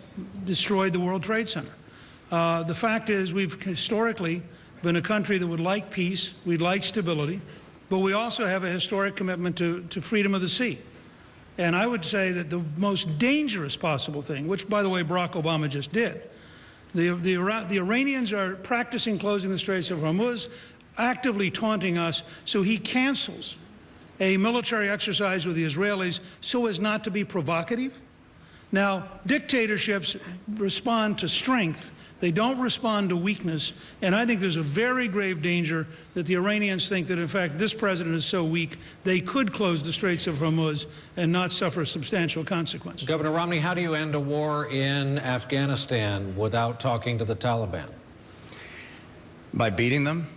destroyed the World Trade Center. The fact is, we've historically been a country that would like peace, we'd like stability, but we also have a historic commitment to freedom of the sea. And I would say that the most dangerous possible thing, which, by the way, Barack Obama just did, the Iranians are practicing closing the Straits of Hormuz, actively taunting us, so he cancels a military exercise with the Israelis so as not to be provocative. Now, dictatorships respond to strength. They don't respond to weakness, and I think there's a very grave danger that the Iranians think that, in fact, this president is so weak they could close the Straits of Hormuz and not suffer substantial consequences. Governor Romney, how do you end a war in Afghanistan without talking to the Taliban? By beating them,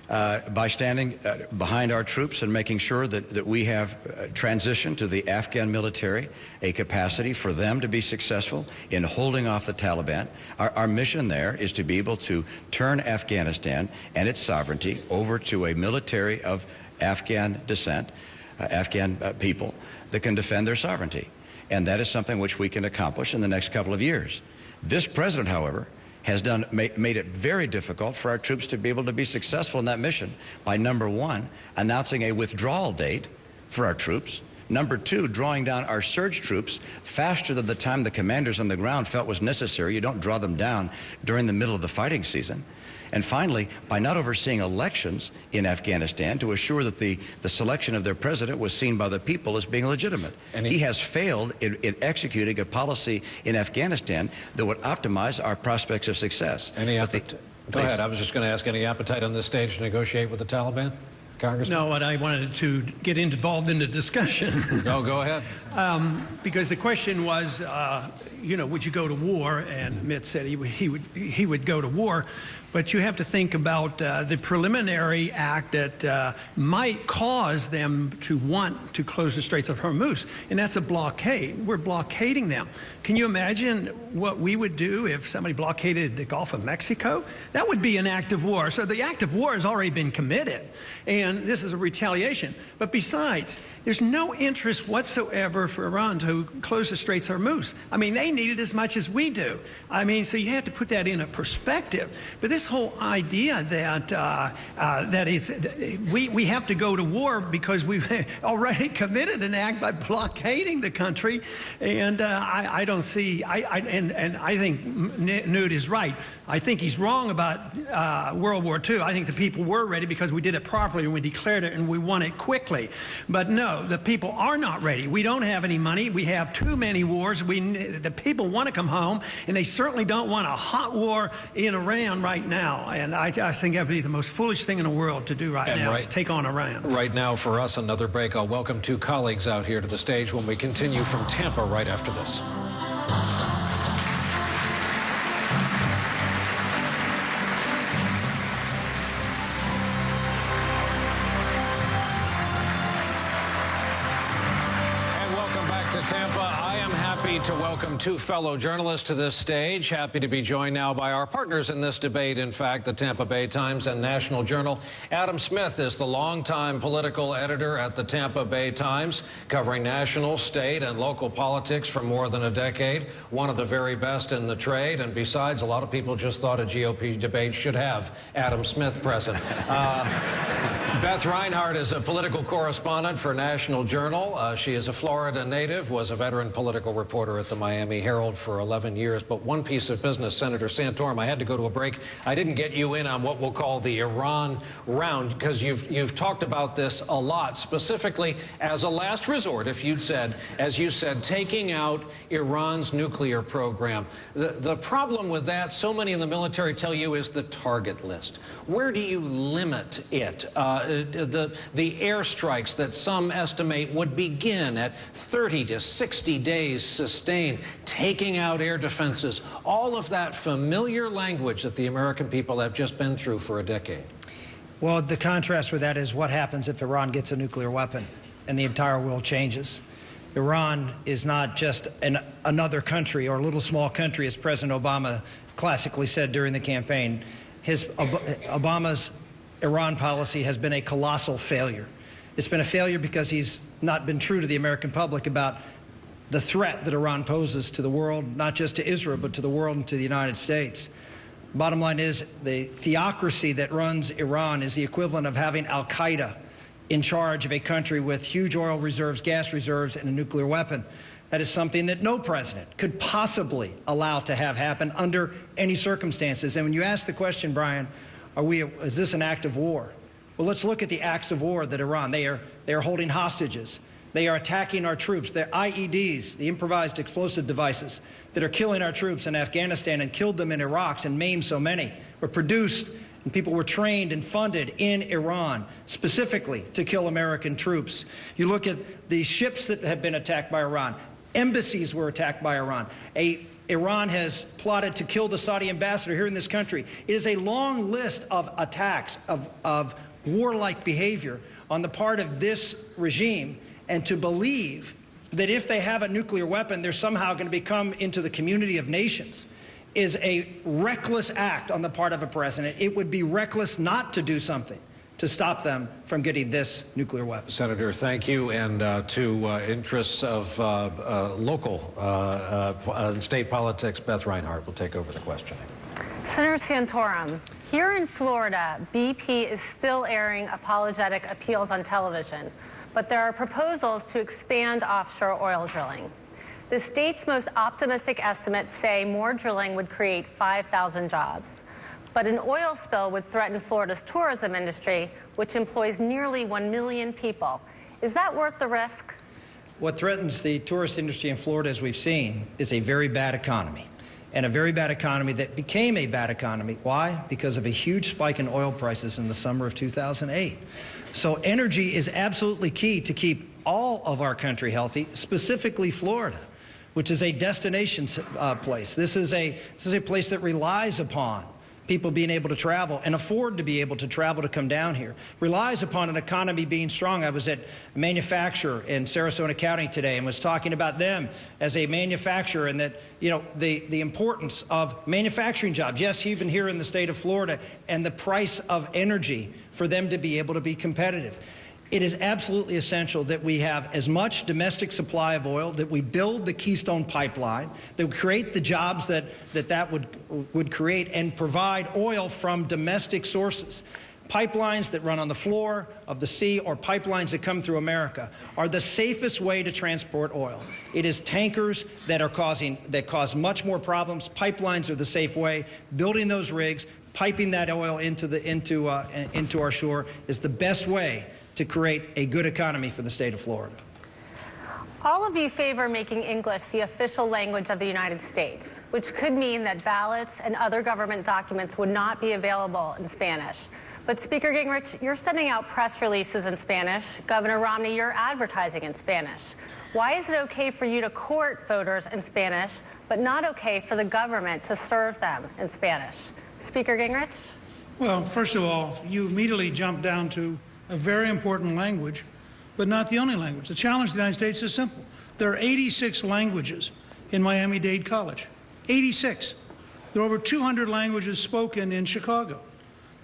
by standing behind our troops and making sure that we have transitioned to the Afghan military, a capacity for them to be successful in holding off the Taliban. Our mission there is to be able to turn Afghanistan and its sovereignty over to a military of Afghan descent, Afghan people that can defend their sovereignty. And that is something which we can accomplish in the next couple of years. This president, however, has made it very difficult for our troops to be able to be successful in that mission by, number one, announcing a withdrawal date for our troops, number two, drawing down our surge troops faster than the time the commanders on the ground felt was necessary. You don't draw them down during the middle of the fighting season. And finally, by not overseeing elections in Afghanistan to assure that the selection of their president was seen by the people as being legitimate. And he has failed in executing a policy in Afghanistan that would optimize our prospects of success. Go ahead. I was just going to ask, any appetite on this stage to negotiate with the Taliban? Congressman? No, and I wanted to get involved in the discussion. No, go ahead. Because the question was, you know, would you go to war? And Mitt said he would go to war. But you have to think about the preliminary act that might cause them to want to close the Straits of Hormuz, and that's a blockade. We're blockading them. Can you imagine what we would do if somebody blockaded the Gulf of Mexico? That would be an act of war. So the act of war has already been committed, and this is a retaliation. But besides, there's no interest whatsoever for Iran to close the Straits of Hormuz. I mean, they need it as much as we do. I mean, so you have to put that in a perspective. But this whole idea that we have to go to war because we've already committed an act by blockading the country, and I don't see. And I think Newt is right. I think he's wrong about World War II. I think the people were ready because we did it properly and we declared it and we won it quickly. But no, the people are not ready. We don't have any money. We have too many wars. The people want to come home, and they certainly don't want a hot war in Iran right now. And I think that would be the most foolish thing in the world to do right now, is take on Iran. Right now, for us, another break. I'll welcome two colleagues out here to the stage when we continue from Tampa right after this. To Tampa, I am happy to welcome two fellow journalists to this stage. Happy to be joined now by our partners in this debate, in fact, the Tampa Bay Times and National Journal. Adam Smith is the longtime political editor at the Tampa Bay Times, covering national, state, and local politics for more than a decade. One of the very best in the trade, and besides, a lot of people just thought a GOP debate should have Adam Smith present. Beth Reinhardt is a political correspondent for National Journal. She is a Florida native, was a veteran political reporter at the Miami Herald for 11 years. But one piece of business, Senator Santorum, I had to go to a break. I didn't get you in on what we'll call the Iran round, because you've talked about this a lot, specifically as a last resort, if you'd said, as you said, taking out Iran's nuclear program. The problem with that, so many in the military tell you, is the target list. Where do you limit it? The airstrikes that some estimate would begin at 30 to 60 days sustained, taking out air defenses, all of that familiar language that the American people have just been through for a decade. Well, the contrast with that is what happens if Iran gets a nuclear weapon and the entire world changes. Iran is not just another country or a little small country, as President Obama classically said during the campaign. Obama's Iran policy has been a colossal failure. It's been a failure because he's not been true to the American public about the threat that Iran poses to the world, not just to Israel, but to the world and to the United States. Bottom line is, the theocracy that runs Iran is the equivalent of having al-Qaeda in charge of a country with huge oil reserves, gas reserves, and a nuclear weapon. That is something that no president could possibly allow to have happen under any circumstances. And when you ask the question, Brian, is this an act of war? Well, let's look at the acts of war that Iran, they are holding hostages. They are attacking our troops. The IEDs, the improvised explosive devices that are killing our troops in Afghanistan and killed them in Iraq and maimed so many, were produced and people were trained and funded in Iran specifically to kill American troops. You look at the ships that have been attacked by Iran. Embassies were attacked by Iran. Iran has plotted to kill the Saudi ambassador here in this country. It is a long list of attacks, of warlike behavior on the part of this regime, and to believe that if they have a nuclear weapon, they're somehow going to become into the community of nations is a reckless act on the part of a president. It would be reckless not to do something to stop them from getting this nuclear weapon. Senator, thank you. And to interests of local and state politics, Beth Reinhardt will take over the questioning. Senator Santorum, here in Florida, BP is still airing apologetic appeals on television, but there are proposals to expand offshore oil drilling. The state's most optimistic estimates say more drilling would create 5,000 jobs. But an oil spill would threaten Florida's tourism industry, which employs nearly 1 million people. Is that worth the risk? What threatens the tourist industry in Florida, as we've seen, is a very bad economy. And a very bad economy that became a bad economy. Why? Because of a huge spike in oil prices in the summer of 2008. So energy is absolutely key to keep all of our country healthy, specifically Florida, which is a destination place. This is a place that relies upon people being able to travel and afford to be able to travel to come down here. Relies upon an economy being strong. I was at a manufacturer in Sarasota County today and was talking about them as a manufacturer, and that, you know, the importance of manufacturing jobs. Yes, even here in the state of Florida, and the price of energy for them to be able to be competitive. It is absolutely essential that we have as much domestic supply of oil, that we build the Keystone Pipeline, that we create the jobs that would create, and provide oil from domestic sources. Pipelines that run on the floor of the sea, or pipelines that come through America, are the safest way to transport oil. It is tankers that cause much more problems. Pipelines are the safe way. Building those rigs, piping that oil into our shore is the best way to create a good economy for the state of Florida. All of you favor making English the official language of the United States, which could mean that ballots and other government documents would not be available in Spanish. But Speaker Gingrich, you're sending out press releases in Spanish. Governor Romney, you're advertising in Spanish. Why is it okay for you to court voters in Spanish, but not okay for the government to serve them in Spanish? Speaker Gingrich? Well, first of all, you immediately jump down to a very important language, but not the only language. The challenge of the United States is simple. There are 86 languages in Miami-Dade College. 86. There are over 200 languages spoken in Chicago.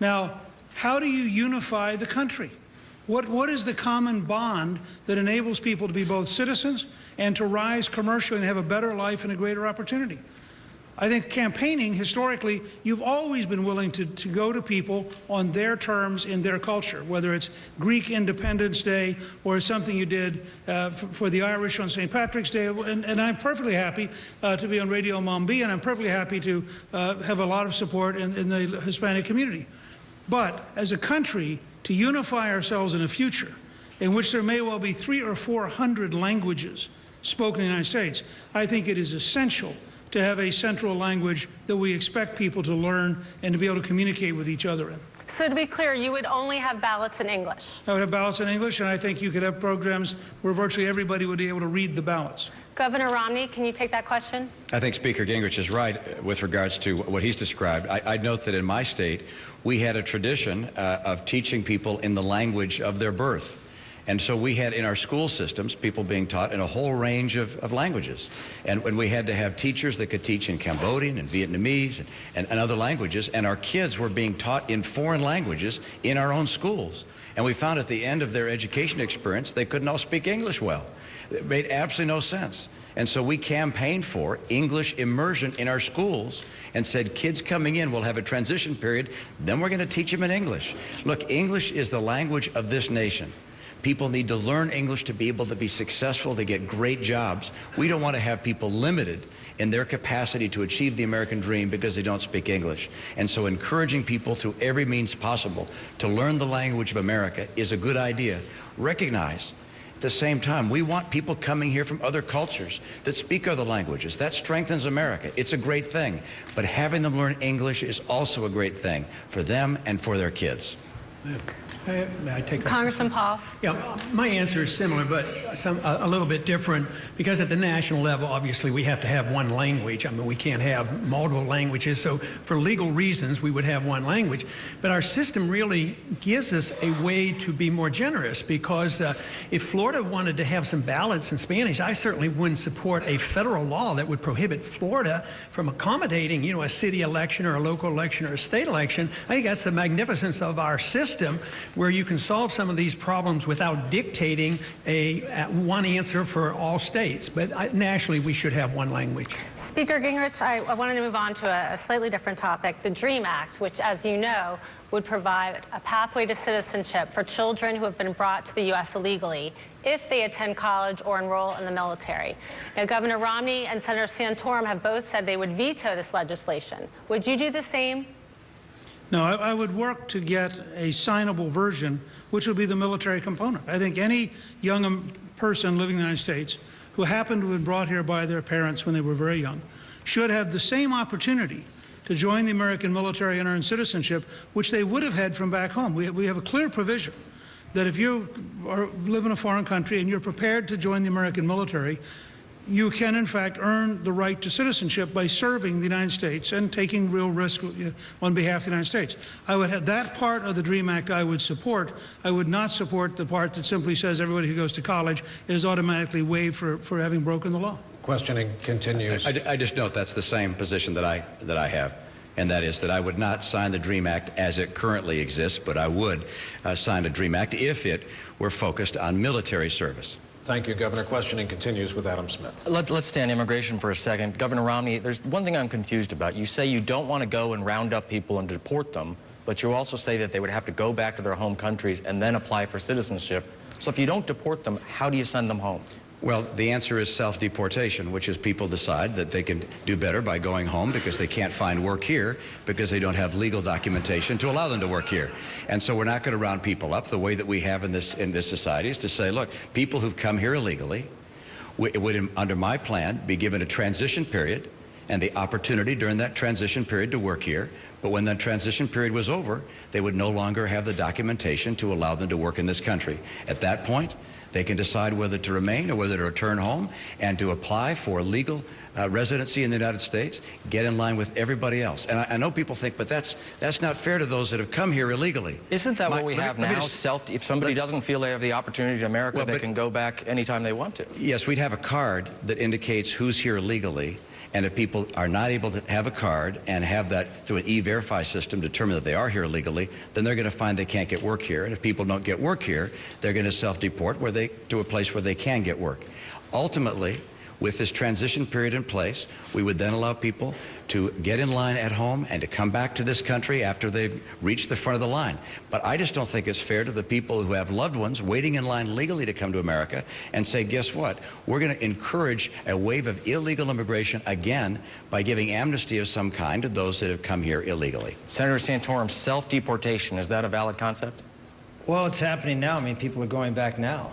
Now, how do you unify the country? What is the common bond that enables people to be both citizens and to rise commercially and have a better life and a greater opportunity? I think campaigning, historically, you've always been willing to go to people on their terms in their culture, whether it's Greek Independence Day or something you did for the Irish on St. Patrick's Day. And I'm perfectly happy to be on Radio Mombi, and I'm perfectly happy to have a lot of support in the Hispanic community. But as a country, to unify ourselves in a future in which there may well be 300 or 400 languages spoken in the United States, I think it is essential to have a central language that we expect people to learn and to be able to communicate with each other in. So to be clear, you would only have ballots in English? I would have ballots in English, and I think you could have programs where virtually everybody would be able to read the ballots. Governor Romney, can you take that question? I think Speaker Gingrich is right with regards to what he's described. I'd note that in my state, we had a tradition of teaching people in the language of their birth. And so we had in our school systems people being taught in a whole range of languages. And when we had to have teachers that could teach in Cambodian and Vietnamese and other languages, and our kids were being taught in foreign languages in our own schools. And we found at the end of their education experience, they couldn't all speak English well. It made absolutely no sense. And so we campaigned for English immersion in our schools and said, kids coming in will have a transition period, then we're going to teach them in English. Look, English is the language of this nation. People need to learn English to be able to be successful, to get great jobs. We don't want to have people limited in their capacity to achieve the American dream because they don't speak English. And so encouraging people through every means possible to learn the language of America is a good idea. Recognize, at the same time, we want people coming here from other cultures that speak other languages. That strengthens America. It's a great thing. But having them learn English is also a great thing for them and for their kids. May I take that? Congressman Paul. Yeah, my answer is similar, but a little bit different, because at the national level, obviously, we have to have one language. I mean, we can't have multiple languages, so for legal reasons, we would have one language. But our system really gives us a way to be more generous, because if Florida wanted to have some ballots in Spanish, I certainly wouldn't support a federal law that would prohibit Florida from accommodating, you know, a city election or a local election or a state election. I think that's the magnificence of our system, where you can solve some of these problems without dictating one answer for all states. But nationally, we should have one language. Speaker Gingrich, I wanted to move on to a slightly different topic, the DREAM Act, which, as you know, would provide a pathway to citizenship for children who have been brought to the U.S. illegally if they attend college or enroll in the military. Now, Governor Romney and Senator Santorum have both said they would veto this legislation. Would you do the same? No, I would work to get a signable version, which would be the military component. I think any young person living in the United States who happened to have been brought here by their parents when they were very young should have the same opportunity to join the American military and earn citizenship, which they would have had from back home. We have a clear provision that if you live in a foreign country and you're prepared to join the American military, you can, in fact, earn the right to citizenship by serving the United States and taking real risk on behalf of the United States. I would have that part of the DREAM Act I would support. I would not support the part that simply says everybody who goes to college is automatically waived for having broken the law. Questioning continues. I just note that's the same position that I have, and that is that I would not sign the DREAM Act as it currently exists, but I would sign the DREAM Act if it were focused on military service. Thank you, Governor. Questioning continues with Adam Smith. Let's stay on immigration for a second. Governor Romney, there's one thing I'm confused about. You say you don't want to go and round up people and deport them, but you also say that they would have to go back to their home countries and then apply for citizenship. So if you don't deport them, how do you send them home? Well, the answer is self-deportation, which is people decide that they can do better by going home because they can't find work here because they don't have legal documentation to allow them to work here. And so we're not going to round people up. The way that we have in this society is to say, look, people who've come here illegally would, under my plan, be given a transition period and the opportunity during that transition period to work here. But when that transition period was over, they would no longer have the documentation to allow them to work in this country. At that point, they can decide whether to remain or whether to return home and to apply for legal residency in the United States, get in line with everybody else. And I know people think, but that's not fair to those that have come here illegally. Isn't that what we have now? If somebody doesn't feel they have the opportunity to America, they can go back anytime they want to. Yes, we'd have a card that indicates who's here legally. And if people are not able to have a card and have that through an e-verify system determine that they are here legally, then they're going to find they can't get work here. And if people don't get work here, they're going to self-deport to a place where they can get work. Ultimately, with this transition period in place, we would then allow people to get in line at home and to come back to this country after they've reached the front of the line. But I just don't think it's fair to the people who have loved ones waiting in line legally to come to America and say, guess what? We're going to encourage a wave of illegal immigration again by giving amnesty of some kind to those that have come here illegally. Senator Santorum, self-deportation, is that a valid concept? Well, it's happening now. I mean, people are going back now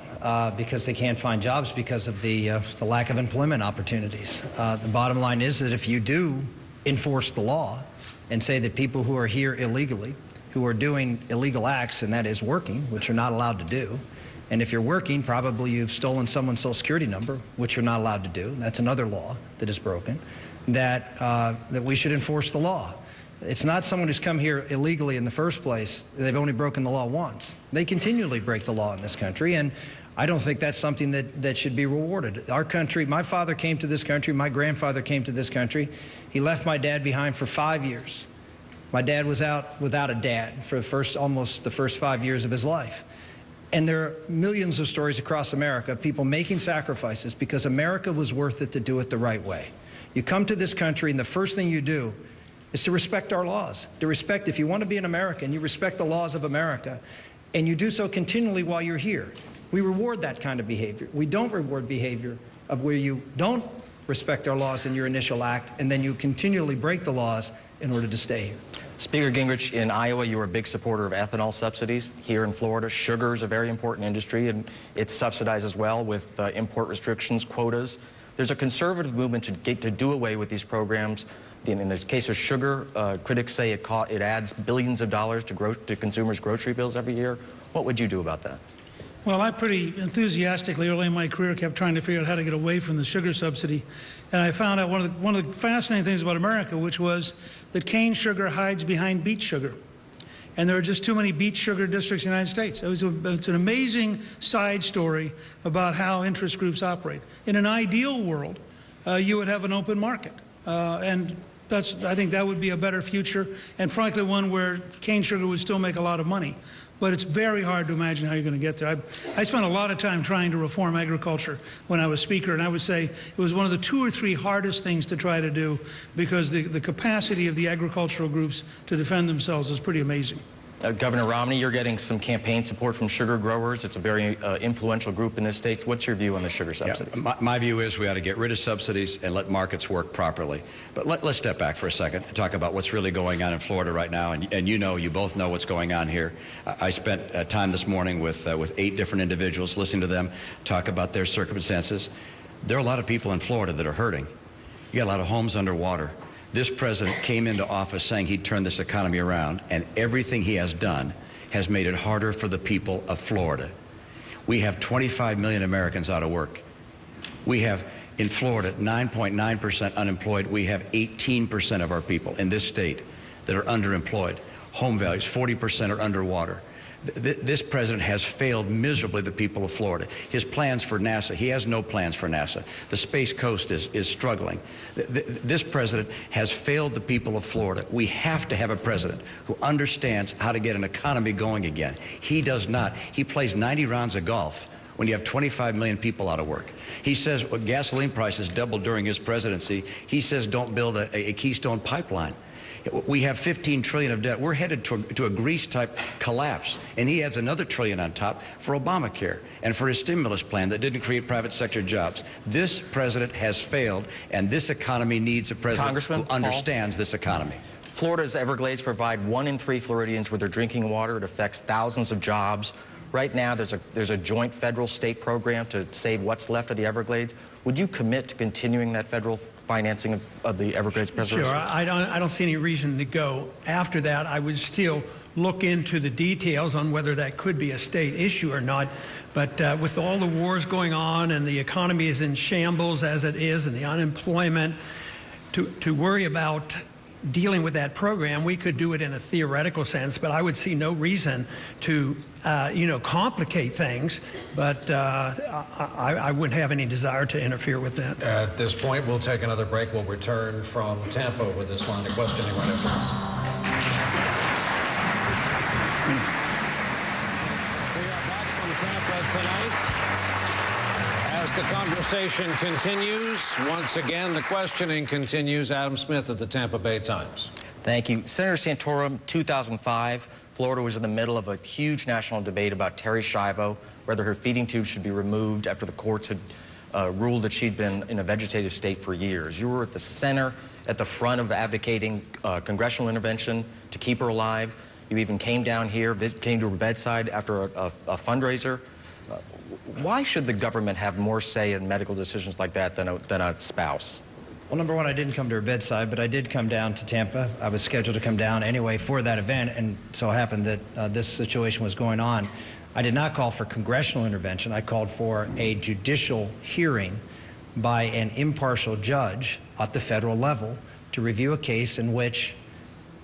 because they can't find jobs because of the lack of employment opportunities. The bottom line is that if you do enforce the law and say that people who are here illegally, who are doing illegal acts, and that is working, which you're not allowed to do, and if you're working, probably you've stolen someone's Social Security number, which you're not allowed to do. That's another law that is broken, that we should enforce the law. It's not someone who's come here illegally in the first place. They've only broken the law once. They continually break the law in this country, and I don't think that's something that should be rewarded. Our country, my father came to this country, my grandfather came to this country. He left my dad behind for 5 years. My dad was out without a dad for almost the first 5 years of his life. And there are millions of stories across America of people making sacrifices because America was worth it to do it the right way. You come to this country and the first thing you do is to respect our laws, to respect, if you want to be an American, you respect the laws of America, and you do so continually while you're here. We reward that kind of behavior. We don't reward behavior of where you don't respect our laws in your initial act, and then you continually break the laws in order to stay here. Speaker Gingrich, in Iowa, you were a big supporter of ethanol subsidies. Here in Florida, sugar is a very important industry, and it's subsidized as well with import restrictions, quotas. There's a conservative movement to do away with these programs. In the case of sugar, critics say it adds billions of dollars to consumers' grocery bills every year. What would you do about that? Well, I pretty enthusiastically early in my career kept trying to figure out how to get away from the sugar subsidy. And I found out one of the fascinating things about America, which was that cane sugar hides behind beet sugar. And there are just too many beet sugar districts in the United States. It's an amazing side story about how interest groups operate. In an ideal world, you would have an open market. And I think that would be a better future, and frankly one where cane sugar would still make a lot of money. But it's very hard to imagine how you're going to get there. I spent a lot of time trying to reform agriculture when I was Speaker, and I would say it was one of the 2 or 3 hardest things to try to do because the capacity of the agricultural groups to defend themselves is pretty amazing. Governor Romney, you're getting some campaign support from sugar growers. It's a very influential group in this state. What's your view on the sugar subsidies? Yeah, my view is we ought to get rid of subsidies and let markets work properly. But let's step back for a second and talk about what's really going on in Florida right now. And you both know what's going on here. I spent time this morning with 8 different individuals, listening to them talk about their circumstances. There are a lot of people in Florida that are hurting. You got a lot of homes underwater. This president came into office saying he'd turn this economy around, and everything he has done has made it harder for the people of Florida. We have 25 million Americans out of work. We have In Florida, 9.9% unemployed. We have 18% of our people in this state that are underemployed. Home values, 40% are underwater. This president has failed miserably the people of Florida. His plans for NASA, he has no plans for NASA. The Space Coast is struggling. This president has failed the people of Florida. We have to have a president who understands how to get an economy going again. He does not. He plays 90 rounds of golf when you have 25 million people out of work. He says gasoline prices doubled during his presidency. He says don't build a Keystone pipeline. We have $15 trillion of debt. We're headed to a Greece-type collapse. And he adds another trillion on top for Obamacare and for his stimulus plan that didn't create private sector jobs. This president has failed, and this economy needs a president who understands this economy. Florida's Everglades provide 1 in 3 Floridians with their drinking water. It affects thousands of jobs. Right now, there's a joint federal-state program to save what's left of the Everglades. Would you commit to continuing that federal financing of the Everglades preservation? Sure. I don't see any reason to go. After that, I would still look into the details on whether that could be a state issue or not. But with all the wars going on and the economy is in shambles as it is and the unemployment, to worry about dealing with that program, we could do it in a theoretical sense, but I would see no reason to, complicate things. But I wouldn't have any desire to interfere with that. At this point, we'll take another break. We'll return from Tampa with this line of questioning right after this. We are back from Tampa tonight. As the conversation continues, once again, the questioning continues. Adam Smith at the Tampa Bay Times. Thank you. Senator Santorum, 2005, Florida was in the middle of a huge national debate about Terri Schiavo, whether her feeding tube should be removed after the courts had ruled that she'd been in a vegetative state for years. You were at the center, at the front of advocating congressional intervention to keep her alive. You even came down here, came to her bedside after a fundraiser. Why should the government have more say in medical decisions like that than a spouse? Well, number one, I didn't come to her bedside, but I did come down to Tampa. I was scheduled to come down anyway for that event, and so it happened that this situation was going on. I did not call for congressional intervention. I called for a judicial hearing by an impartial judge at the federal level to review a case in which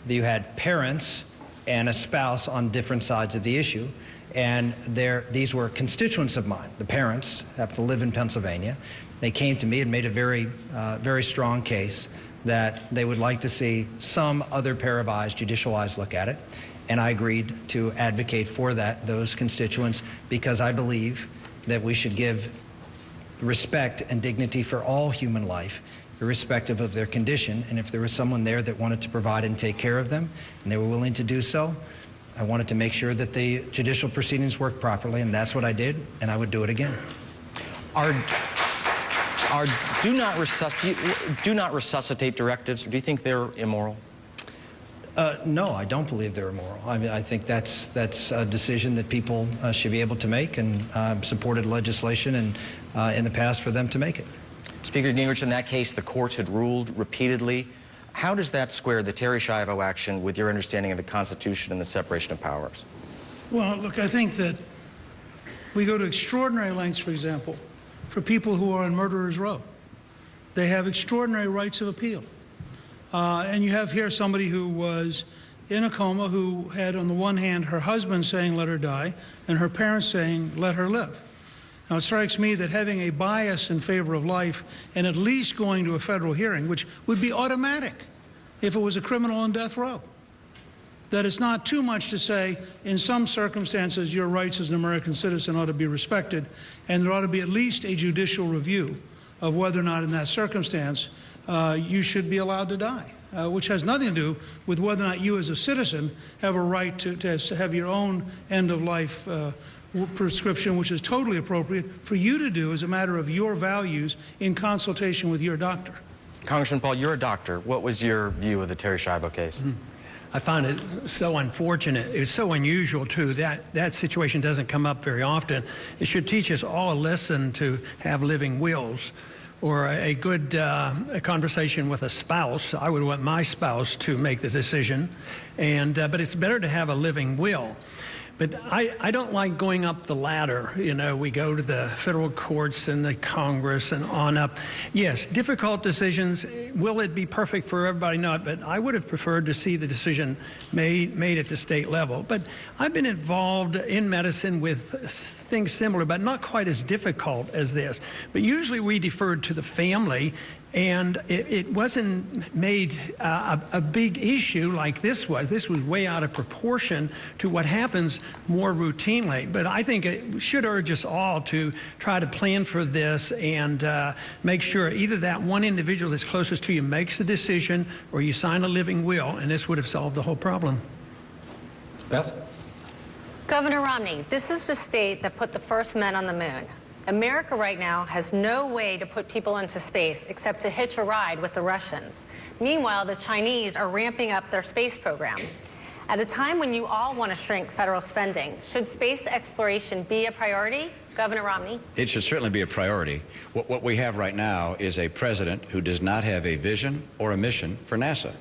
you had parents and a spouse on different sides of the issue. And these were constituents of mine. The parents happen to live in Pennsylvania. They came to me and made a very strong case that they would like to see some other pair of eyes, judicial eyes, look at it. And I agreed to advocate for those constituents, because I believe that we should give respect and dignity for all human life, irrespective of their condition. And if there was someone there that wanted to provide and take care of them, and they were willing to do so, I wanted to make sure that the judicial proceedings worked properly, and that's what I did, and I would do it again. Do not resuscitate directives, do you think they're immoral? No, I don't believe they're immoral. I mean, I think that's a decision that people should be able to make, and supported legislation in the past for them to make it. Speaker Gingrich, in that case, the courts had ruled repeatedly. How does that square the Terri Schiavo action with your understanding of the Constitution and the separation of powers? Well, look, I think that we go to extraordinary lengths, for example, for people who are on murderer's row. They have extraordinary rights of appeal. And you have here somebody who was in a coma, who had, on the one hand, her husband saying, let her die, and her parents saying, let her live. Now, it strikes me that having a bias in favor of life and at least going to a federal hearing, which would be automatic if it was a criminal on death row, that it's not too much to say, in some circumstances, your rights as an American citizen ought to be respected, and there ought to be at least a judicial review of whether or not in that circumstance you should be allowed to die, which has nothing to do with whether or not you as a citizen have a right to have your own end-of-life prescription, which is totally appropriate for you to do as a matter of your values in consultation with your doctor. Congressman Paul, you're a doctor. What was your view of the Terri Schiavo case? I find it so unfortunate. It's so unusual, too. That situation doesn't come up very often. It should teach us all a lesson to have living wills, or a good conversation with a spouse. I would want my spouse to make the decision, but it's better to have a living will. But I don't like going up the ladder. You know, we go to the federal courts and the Congress and on up. Yes, difficult decisions. Will it be perfect for everybody? Not. But I would have preferred to see the decision made at the state level. But I've been involved in medicine with things similar, but not quite as difficult as this. But usually we deferred to the family, and it wasn't made a big issue like this was. This was way out of proportion to what happens more routinely. But I think it should urge us all to try to plan for this and make sure either that one individual that's closest to you makes the decision or you sign a living will, and this would have solved the whole problem. Beth? Governor Romney, this is the state that put the first men on the moon. America right now has no way to put people into space except to hitch a ride with the Russians. Meanwhile, the Chinese are ramping up their space program. At a time when you all want to shrink federal spending, should space exploration be a priority? Governor Romney? It should certainly be a priority. What we have right now is a president who does not have a vision or a mission for NASA.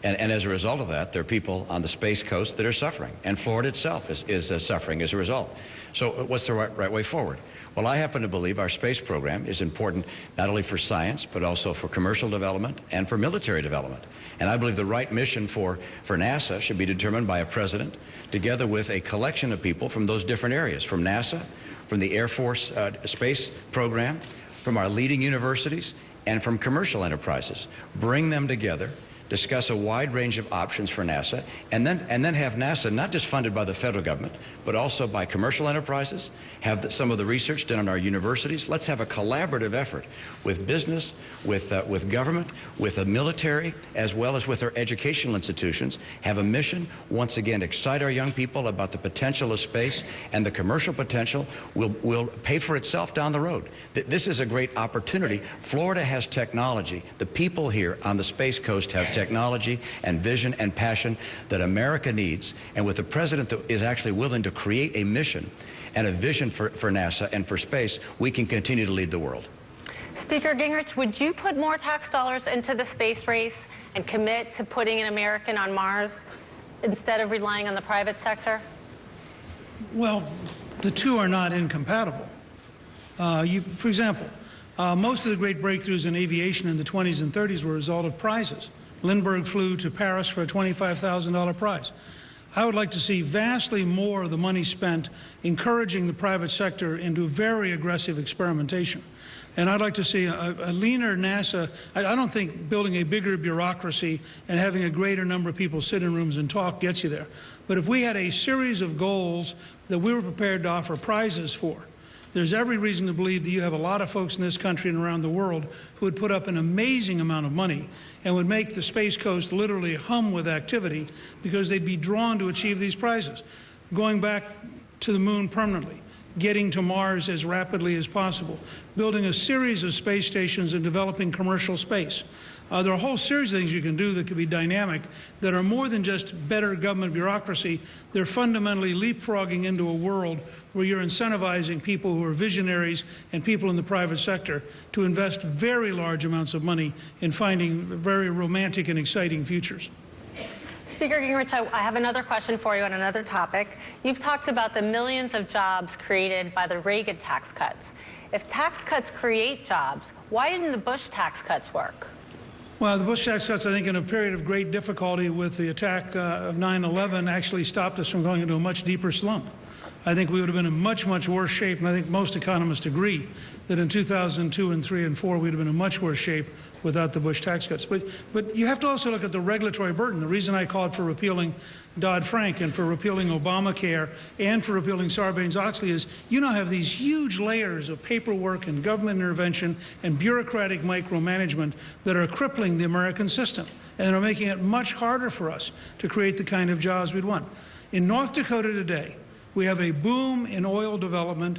And as a result of that, there are people on the Space Coast that are suffering. And Florida itself is suffering as a result. So what's the right way forward? Well, I happen to believe our space program is important not only for science, but also for commercial development and for military development. And I believe the right mission for NASA should be determined by a president together with a collection of people from those different areas, from NASA, from the Air Force space program, from our leading universities, and from commercial enterprises. Bring them together, discuss a wide range of options for NASA, and then have NASA not just funded by the federal government, but also by commercial enterprises, have some of the research done in our universities. Let's have a collaborative effort with business, with government, with the military, as well as with our educational institutions, have a mission, once again, excite our young people about the potential of space, and the commercial potential will pay for itself down the road. This is a great opportunity. Florida has technology. The people here on the Space Coast have technology and vision and passion that America needs, and with a president that is actually willing to create a mission and a vision for NASA and for space, we can continue to lead the world. Speaker Gingrich, would you put more tax dollars into the space race and commit to putting an American on Mars instead of relying on the private sector? Well, the two are not incompatible. For example, most of the great breakthroughs in aviation in the 20s and 30s were a result of prizes. Lindbergh flew to Paris for a $25,000 prize. I would like to see vastly more of the money spent encouraging the private sector into very aggressive experimentation. And I'd like to see a leaner NASA. I don't think building a bigger bureaucracy and having a greater number of people sit in rooms and talk gets you there. But if we had a series of goals that we were prepared to offer prizes for, there's every reason to believe that you have a lot of folks in this country and around the world who would put up an amazing amount of money and would make the Space Coast literally hum with activity because they'd be drawn to achieve these prizes. Going back to the moon permanently, getting to Mars as rapidly as possible, building a series of space stations and developing commercial space. There are a whole series of things you can do that could be dynamic that are more than just better government bureaucracy. They're fundamentally leapfrogging into a world where you're incentivizing people who are visionaries and people in the private sector to invest very large amounts of money in finding very romantic and exciting futures. Speaker Gingrich, I have another question for you on another topic. You've talked about the millions of jobs created by the Reagan tax cuts. If tax cuts create jobs, why didn't the Bush tax cuts work? Well, the Bush tax cuts, I think, in a period of great difficulty with the attack of 9/11 actually stopped us from going into a much deeper slump. I think we would have been in much, much worse shape, and I think most economists agree that in 2002 and 3 and 4 we'd have been in much worse shape without the Bush tax cuts. But you have to also look at the regulatory burden. The reason I called for repealing Dodd-Frank and for repealing Obamacare and for repealing Sarbanes-Oxley is you now have these huge layers of paperwork and government intervention and bureaucratic micromanagement that are crippling the American system and are making it much harder for us to create the kind of jobs we'd want. In North Dakota today, we have a boom in oil development.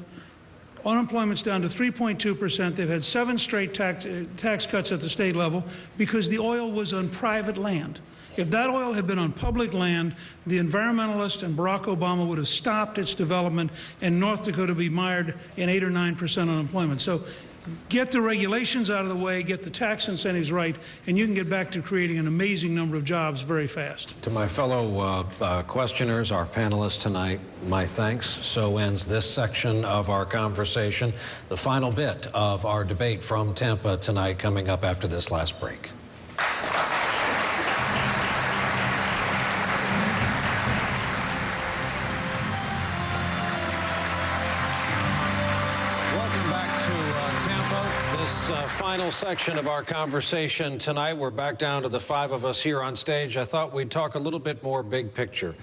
Unemployment's down to 3.2%. They've had 7 straight tax cuts at the state level because the oil was on private land. If that oil had been on public land, the environmentalists and Barack Obama would have stopped its development and North Dakota would be mired in 8 or 9% unemployment. So Get the regulations out of the way, get the tax incentives right, and you can get back to creating an amazing number of jobs very fast. To my fellow questioners, our panelists tonight, my thanks. So ends this section of our conversation. The final bit of our debate from Tampa tonight coming up after this last break. Final section of our conversation tonight. We're back down to the five of us here on stage. I thought we'd talk a little bit more big picture.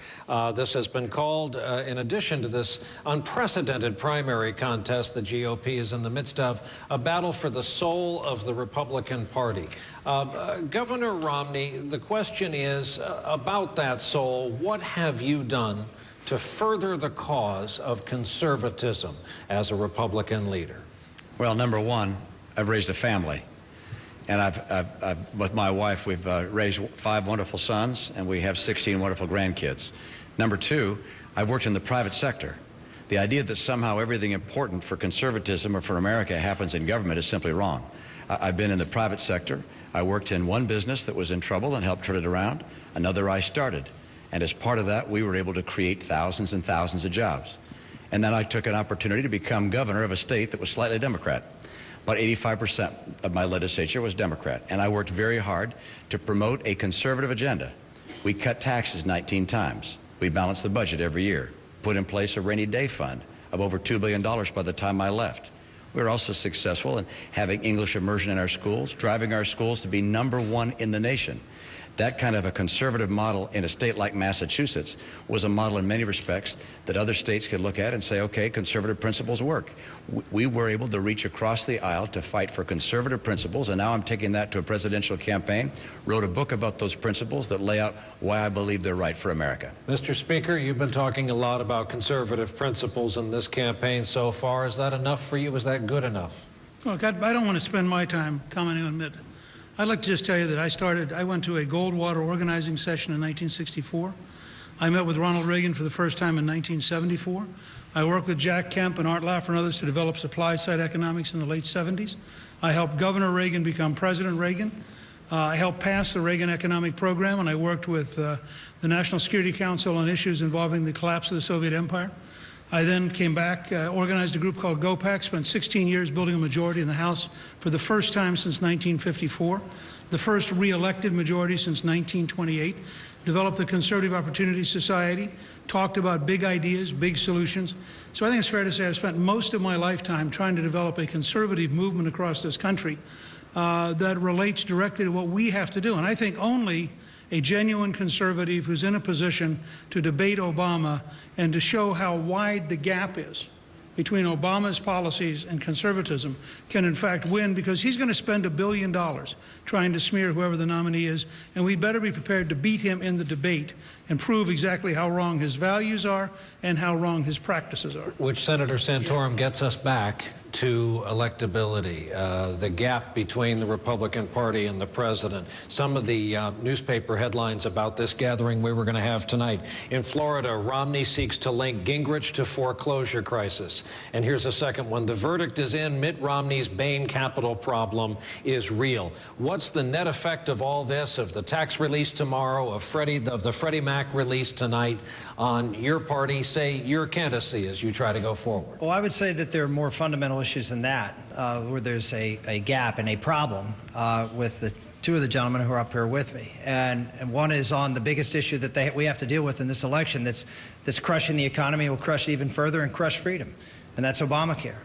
This has been called, in addition to this unprecedented primary contest the GOP is in the midst of, a battle for the soul of the Republican Party. Governor Romney, the question is about that soul. What have you done to further the cause of conservatism as a Republican leader? Well, number one, I've raised a family, and with my wife, we've raised 5 wonderful sons, and we have 16 wonderful grandkids. Number two, I've worked in the private sector. The idea that somehow everything important for conservatism or for America happens in government is simply wrong. I've been in the private sector. I worked in one business that was in trouble and helped turn it around. Another I started, and as part of that, we were able to create thousands and thousands of jobs. And then I took an opportunity to become governor of a state that was slightly Democrat. About 85% of my legislature was Democrat, and I worked very hard to promote a conservative agenda. We cut taxes 19 times. We balanced the budget every year, put in place a rainy day fund of over $2 billion by the time I left. We were also successful in having English immersion in our schools, driving our schools to be #1 in the nation. That kind of a conservative model in a state like Massachusetts was a model in many respects that other states could look at and say, okay, conservative principles work. We were able to reach across the aisle to fight for conservative principles, and now I'm taking that to a presidential campaign, wrote a book about those principles that lay out why I believe they're right for America. Mr. Speaker, you've been talking a lot about conservative principles in this campaign so far. Is that enough for you? Is that good enough? Look, I don't want to spend my time commenting on it. I'd like to just tell you that I went to a Goldwater organizing session in 1964. I met with Ronald Reagan for the first time in 1974. I worked with Jack Kemp and Art Laffer and others to develop supply-side economics in the late 70s. I helped Governor Reagan become President Reagan. I helped pass the Reagan economic program, and I worked with the National Security Council on issues involving the collapse of the Soviet Empire. I then came back, organized a group called GOPAC, spent 16 years building a majority in the House for the first time since 1954, the first re-elected majority since 1928, developed the Conservative Opportunity Society, talked about big ideas, big solutions. So I think it's fair to say I've spent most of my lifetime trying to develop a conservative movement across this country that relates directly to what we have to do. And I think only a genuine conservative who's in a position to debate Obama and to show how wide the gap is between Obama's policies and conservatism can in fact win, because he's going to spend $1 billion trying to smear whoever the nominee is, and we better be prepared to beat him in the debate and prove exactly how wrong his values are and how wrong his practices are. Which, Senator Santorum, gets us back to electability, the gap between the Republican Party and the president. Some of the newspaper headlines about this gathering we were going to have tonight. In Florida, Romney seeks to link Gingrich to foreclosure crisis. And here's a second one. The verdict is in. Mitt Romney's Bain Capital problem is real. What's the net effect of all this, of the tax release tomorrow, of the Freddie Mac release tonight, on your party, say your candidacy as you try to go forward? Well, I would say that there are more fundamental issues than that, where there's a gap and a problem with the two of the gentlemen who are up here with me. And one is on the biggest issue that we have to deal with in this election that's crushing the economy, will crush it even further, and crush freedom, and that's Obamacare.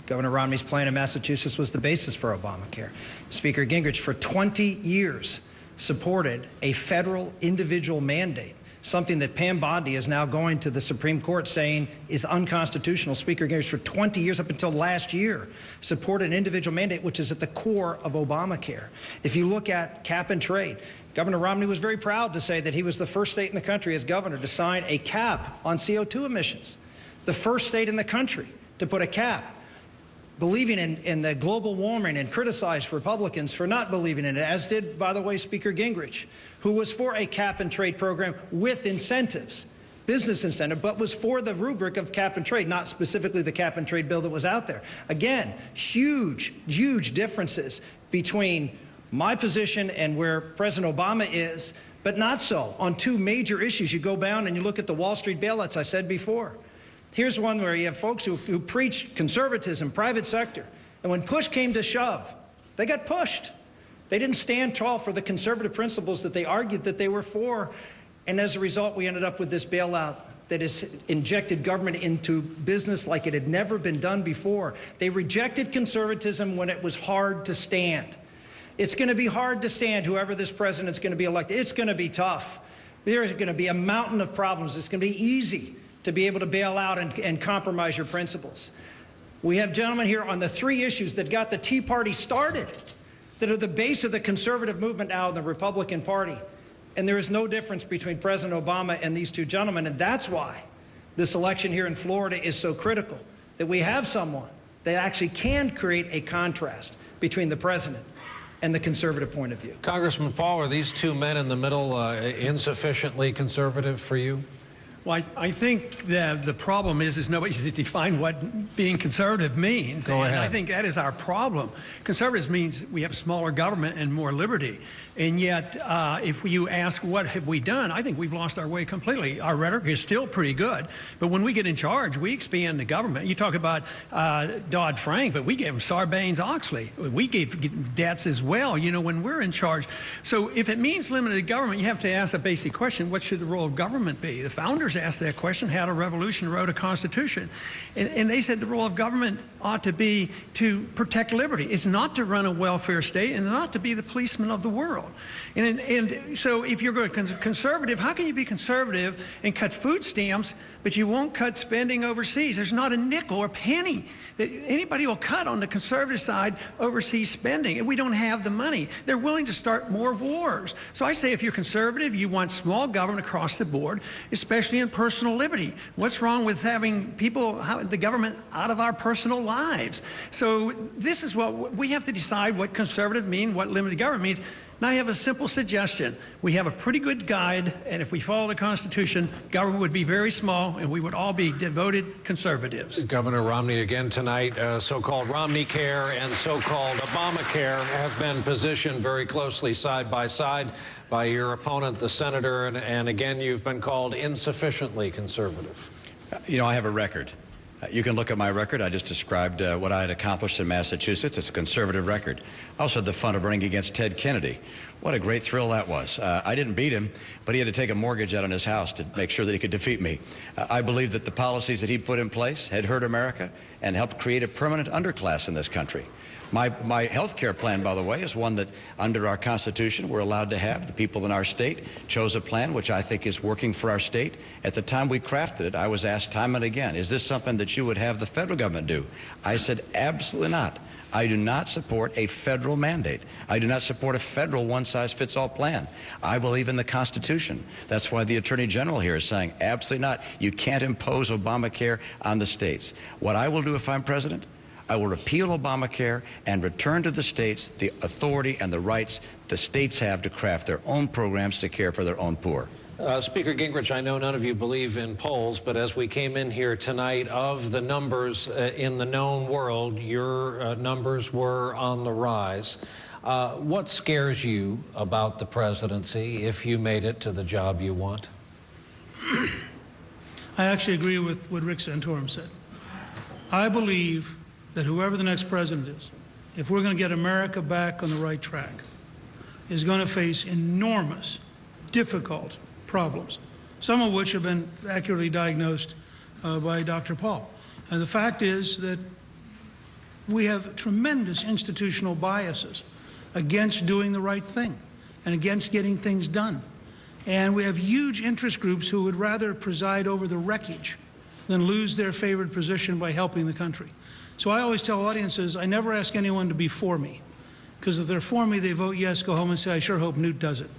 Governor Romney's plan in Massachusetts was the basis for Obamacare. Speaker Gingrich, for 20 years, supported a federal individual mandate, something that Pam Bondi is now going to the Supreme Court saying is unconstitutional. Speaker Gingrich, for 20 years, up until last year, supported an individual mandate, which is at the core of Obamacare. If you look at cap and trade, Governor Romney was very proud to say that he was the first state in the country as governor to sign a cap on CO2 emissions. The first state in the country to put a cap, believing in the global warming, and criticized Republicans for not believing in it, as did, by the way, Speaker Gingrich, who was for a cap and trade program with incentives business incentive, but was for the rubric of cap and trade, not specifically the cap and trade bill that was out there. Again, huge, huge differences between my position and where President Obama is, but not so on two major issues. You go down and you look at the Wall Street bailouts I said before. Here's one where you have folks who preach conservatism, private sector, and when push came to shove, they got pushed. They didn't stand tall for the conservative principles that they argued that they were for. And as a result, we ended up with this bailout that has injected government into business like it had never been done before. They rejected conservatism when it was hard to stand. It's going to be hard to stand, whoever this president's going to be elected. It's going to be tough. There's going to be a mountain of problems. It's going to be easy to be able to bail out and compromise your principles. We have gentlemen here on the three issues that got the Tea Party started, that are the base of the conservative movement now in the Republican Party. And there is no difference between President Obama and these two gentlemen. And that's why this election here in Florida is so critical, that we have someone that actually can create a contrast between the president and the conservative point of view. Congressman Paul, are these two men in the middle insufficiently conservative for you? Well, I think that the problem is nobody's defined what being conservative means. Go ahead. And I think that is our problem. Conservatives means we have smaller government and more liberty. And yet, if you ask what have we done, I think we've lost our way completely. Our rhetoric is still pretty good. But when we get in charge, we expand the government. You talk about Dodd-Frank, but we gave them Sarbanes-Oxley. We gave debts as well, you know, when we're in charge. So if it means limited government, you have to ask a basic question: what should the role of government be? The founders asked that question, had a revolution, wrote a constitution. And they said the role of government ought to be to protect liberty. It's not to run a welfare state and not to be the policeman of the world. And so if you're going to conservative, how can you be conservative and cut food stamps, but you won't cut spending overseas? There's not a nickel or penny that anybody will cut on the conservative side overseas spending, and we don't have the money. They're willing to start more wars. So I say if you're conservative, you want small government across the board, especially in personal liberty. What's wrong with having people, the government, out of our personal lives? So this is what we have to decide: what conservative mean, what limited government means. Now I have a simple suggestion. We have a pretty good guide, and if we follow the Constitution, government would be very small, and we would all be devoted conservatives. Governor Romney again tonight. So-called Romney Care and so-called Obamacare have been positioned very closely side by side by your opponent, the senator, and again, you've been called insufficiently conservative. You know, I have a record. You can look at my record. I just described what I had accomplished in Massachusetts. It's a conservative record. I also had the fun of running against Ted Kennedy. What a great thrill that was. I didn't beat him, but he had to take a mortgage out on his house to make sure that he could defeat me. I believe that the policies that he put in place had hurt America and helped create a permanent underclass in this country. My health care plan, by the way, is one that under our Constitution we're allowed to have. The people in our state chose a plan which I think is working for our state. At the time we crafted it, I was asked time and again, is this something that you would have the federal government do? I said, absolutely not. I do not support a federal mandate. I do not support a federal one-size-fits-all plan. I believe in the Constitution. That's why the Attorney General here is saying, absolutely not. You can't impose Obamacare on the states. What I will do if I'm president, I will repeal Obamacare and return to the states the authority and the rights the states have to craft their own programs to care for their own poor. Speaker Gingrich, I know none of you believe in polls, but as we came in here tonight, of the numbers in the known world, your numbers were on the rise. What scares you about the presidency if you made it to the job you want? I actually agree with what Rick Santorum said. I believe that whoever the next president is, if we're going to get America back on the right track, is going to face enormous, difficult problems, some of which have been accurately diagnosed by Dr. Paul. And the fact is that we have tremendous institutional biases against doing the right thing and against getting things done. And we have huge interest groups who would rather preside over the wreckage than lose their favored position by helping the country. So I always tell audiences, I never ask anyone to be for me, because if they're for me, they vote yes, go home and say, I sure hope Newt does it.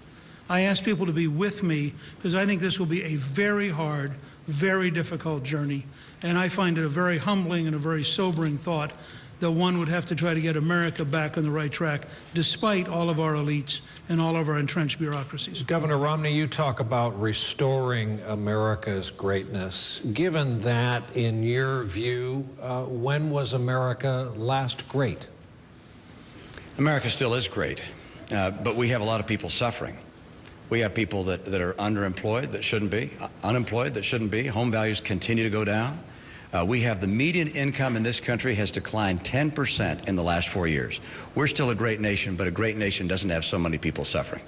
I ask people to be with me, because I think this will be a very hard, very difficult journey, and I find it a very humbling and a very sobering thought that one would have to try to get America back on the right track, despite all of our elites and all of our entrenched bureaucracies. Governor Romney, you talk about restoring America's greatness. Given that, in your view, when was America last great? America still is great, but we have a lot of people suffering. We have people that are underemployed that shouldn't be, unemployed that shouldn't be. Home values continue to go down. We have the median income in this country has declined 10% in the last 4 years. We're still a great nation, but a great nation doesn't have so many people suffering.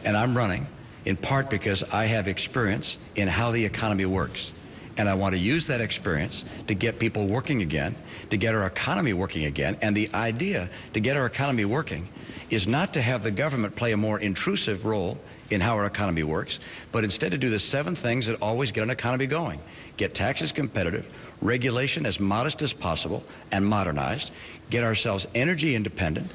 And I'm running in part because I have experience in how the economy works. And I want to use that experience to get people working again, to get our economy working again. And the idea to get our economy working is not to have the government play a more intrusive role in how our economy works, but instead to do the 7 things that always get an economy going. Get taxes competitive, regulation as modest as possible and modernized, get ourselves energy independent,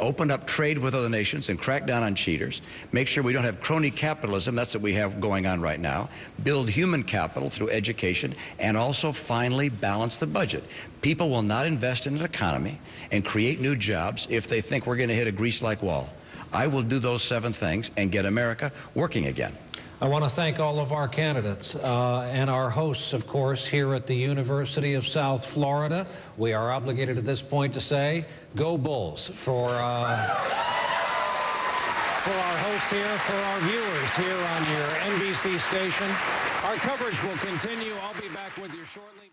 open up trade with other nations and crack down on cheaters, make sure we don't have crony capitalism, that's what we have going on right now, build human capital through education, and also finally balance the budget. People will not invest in an economy and create new jobs if they think we're going to hit a grease-like wall. I will do those 7 things and get America working again. I want to thank all of our candidates and our hosts, of course, here at the University of South Florida. We are obligated at this point to say, go Bulls, for our hosts here, for our viewers here on your NBC station. Our coverage will continue. I'll be back with you shortly.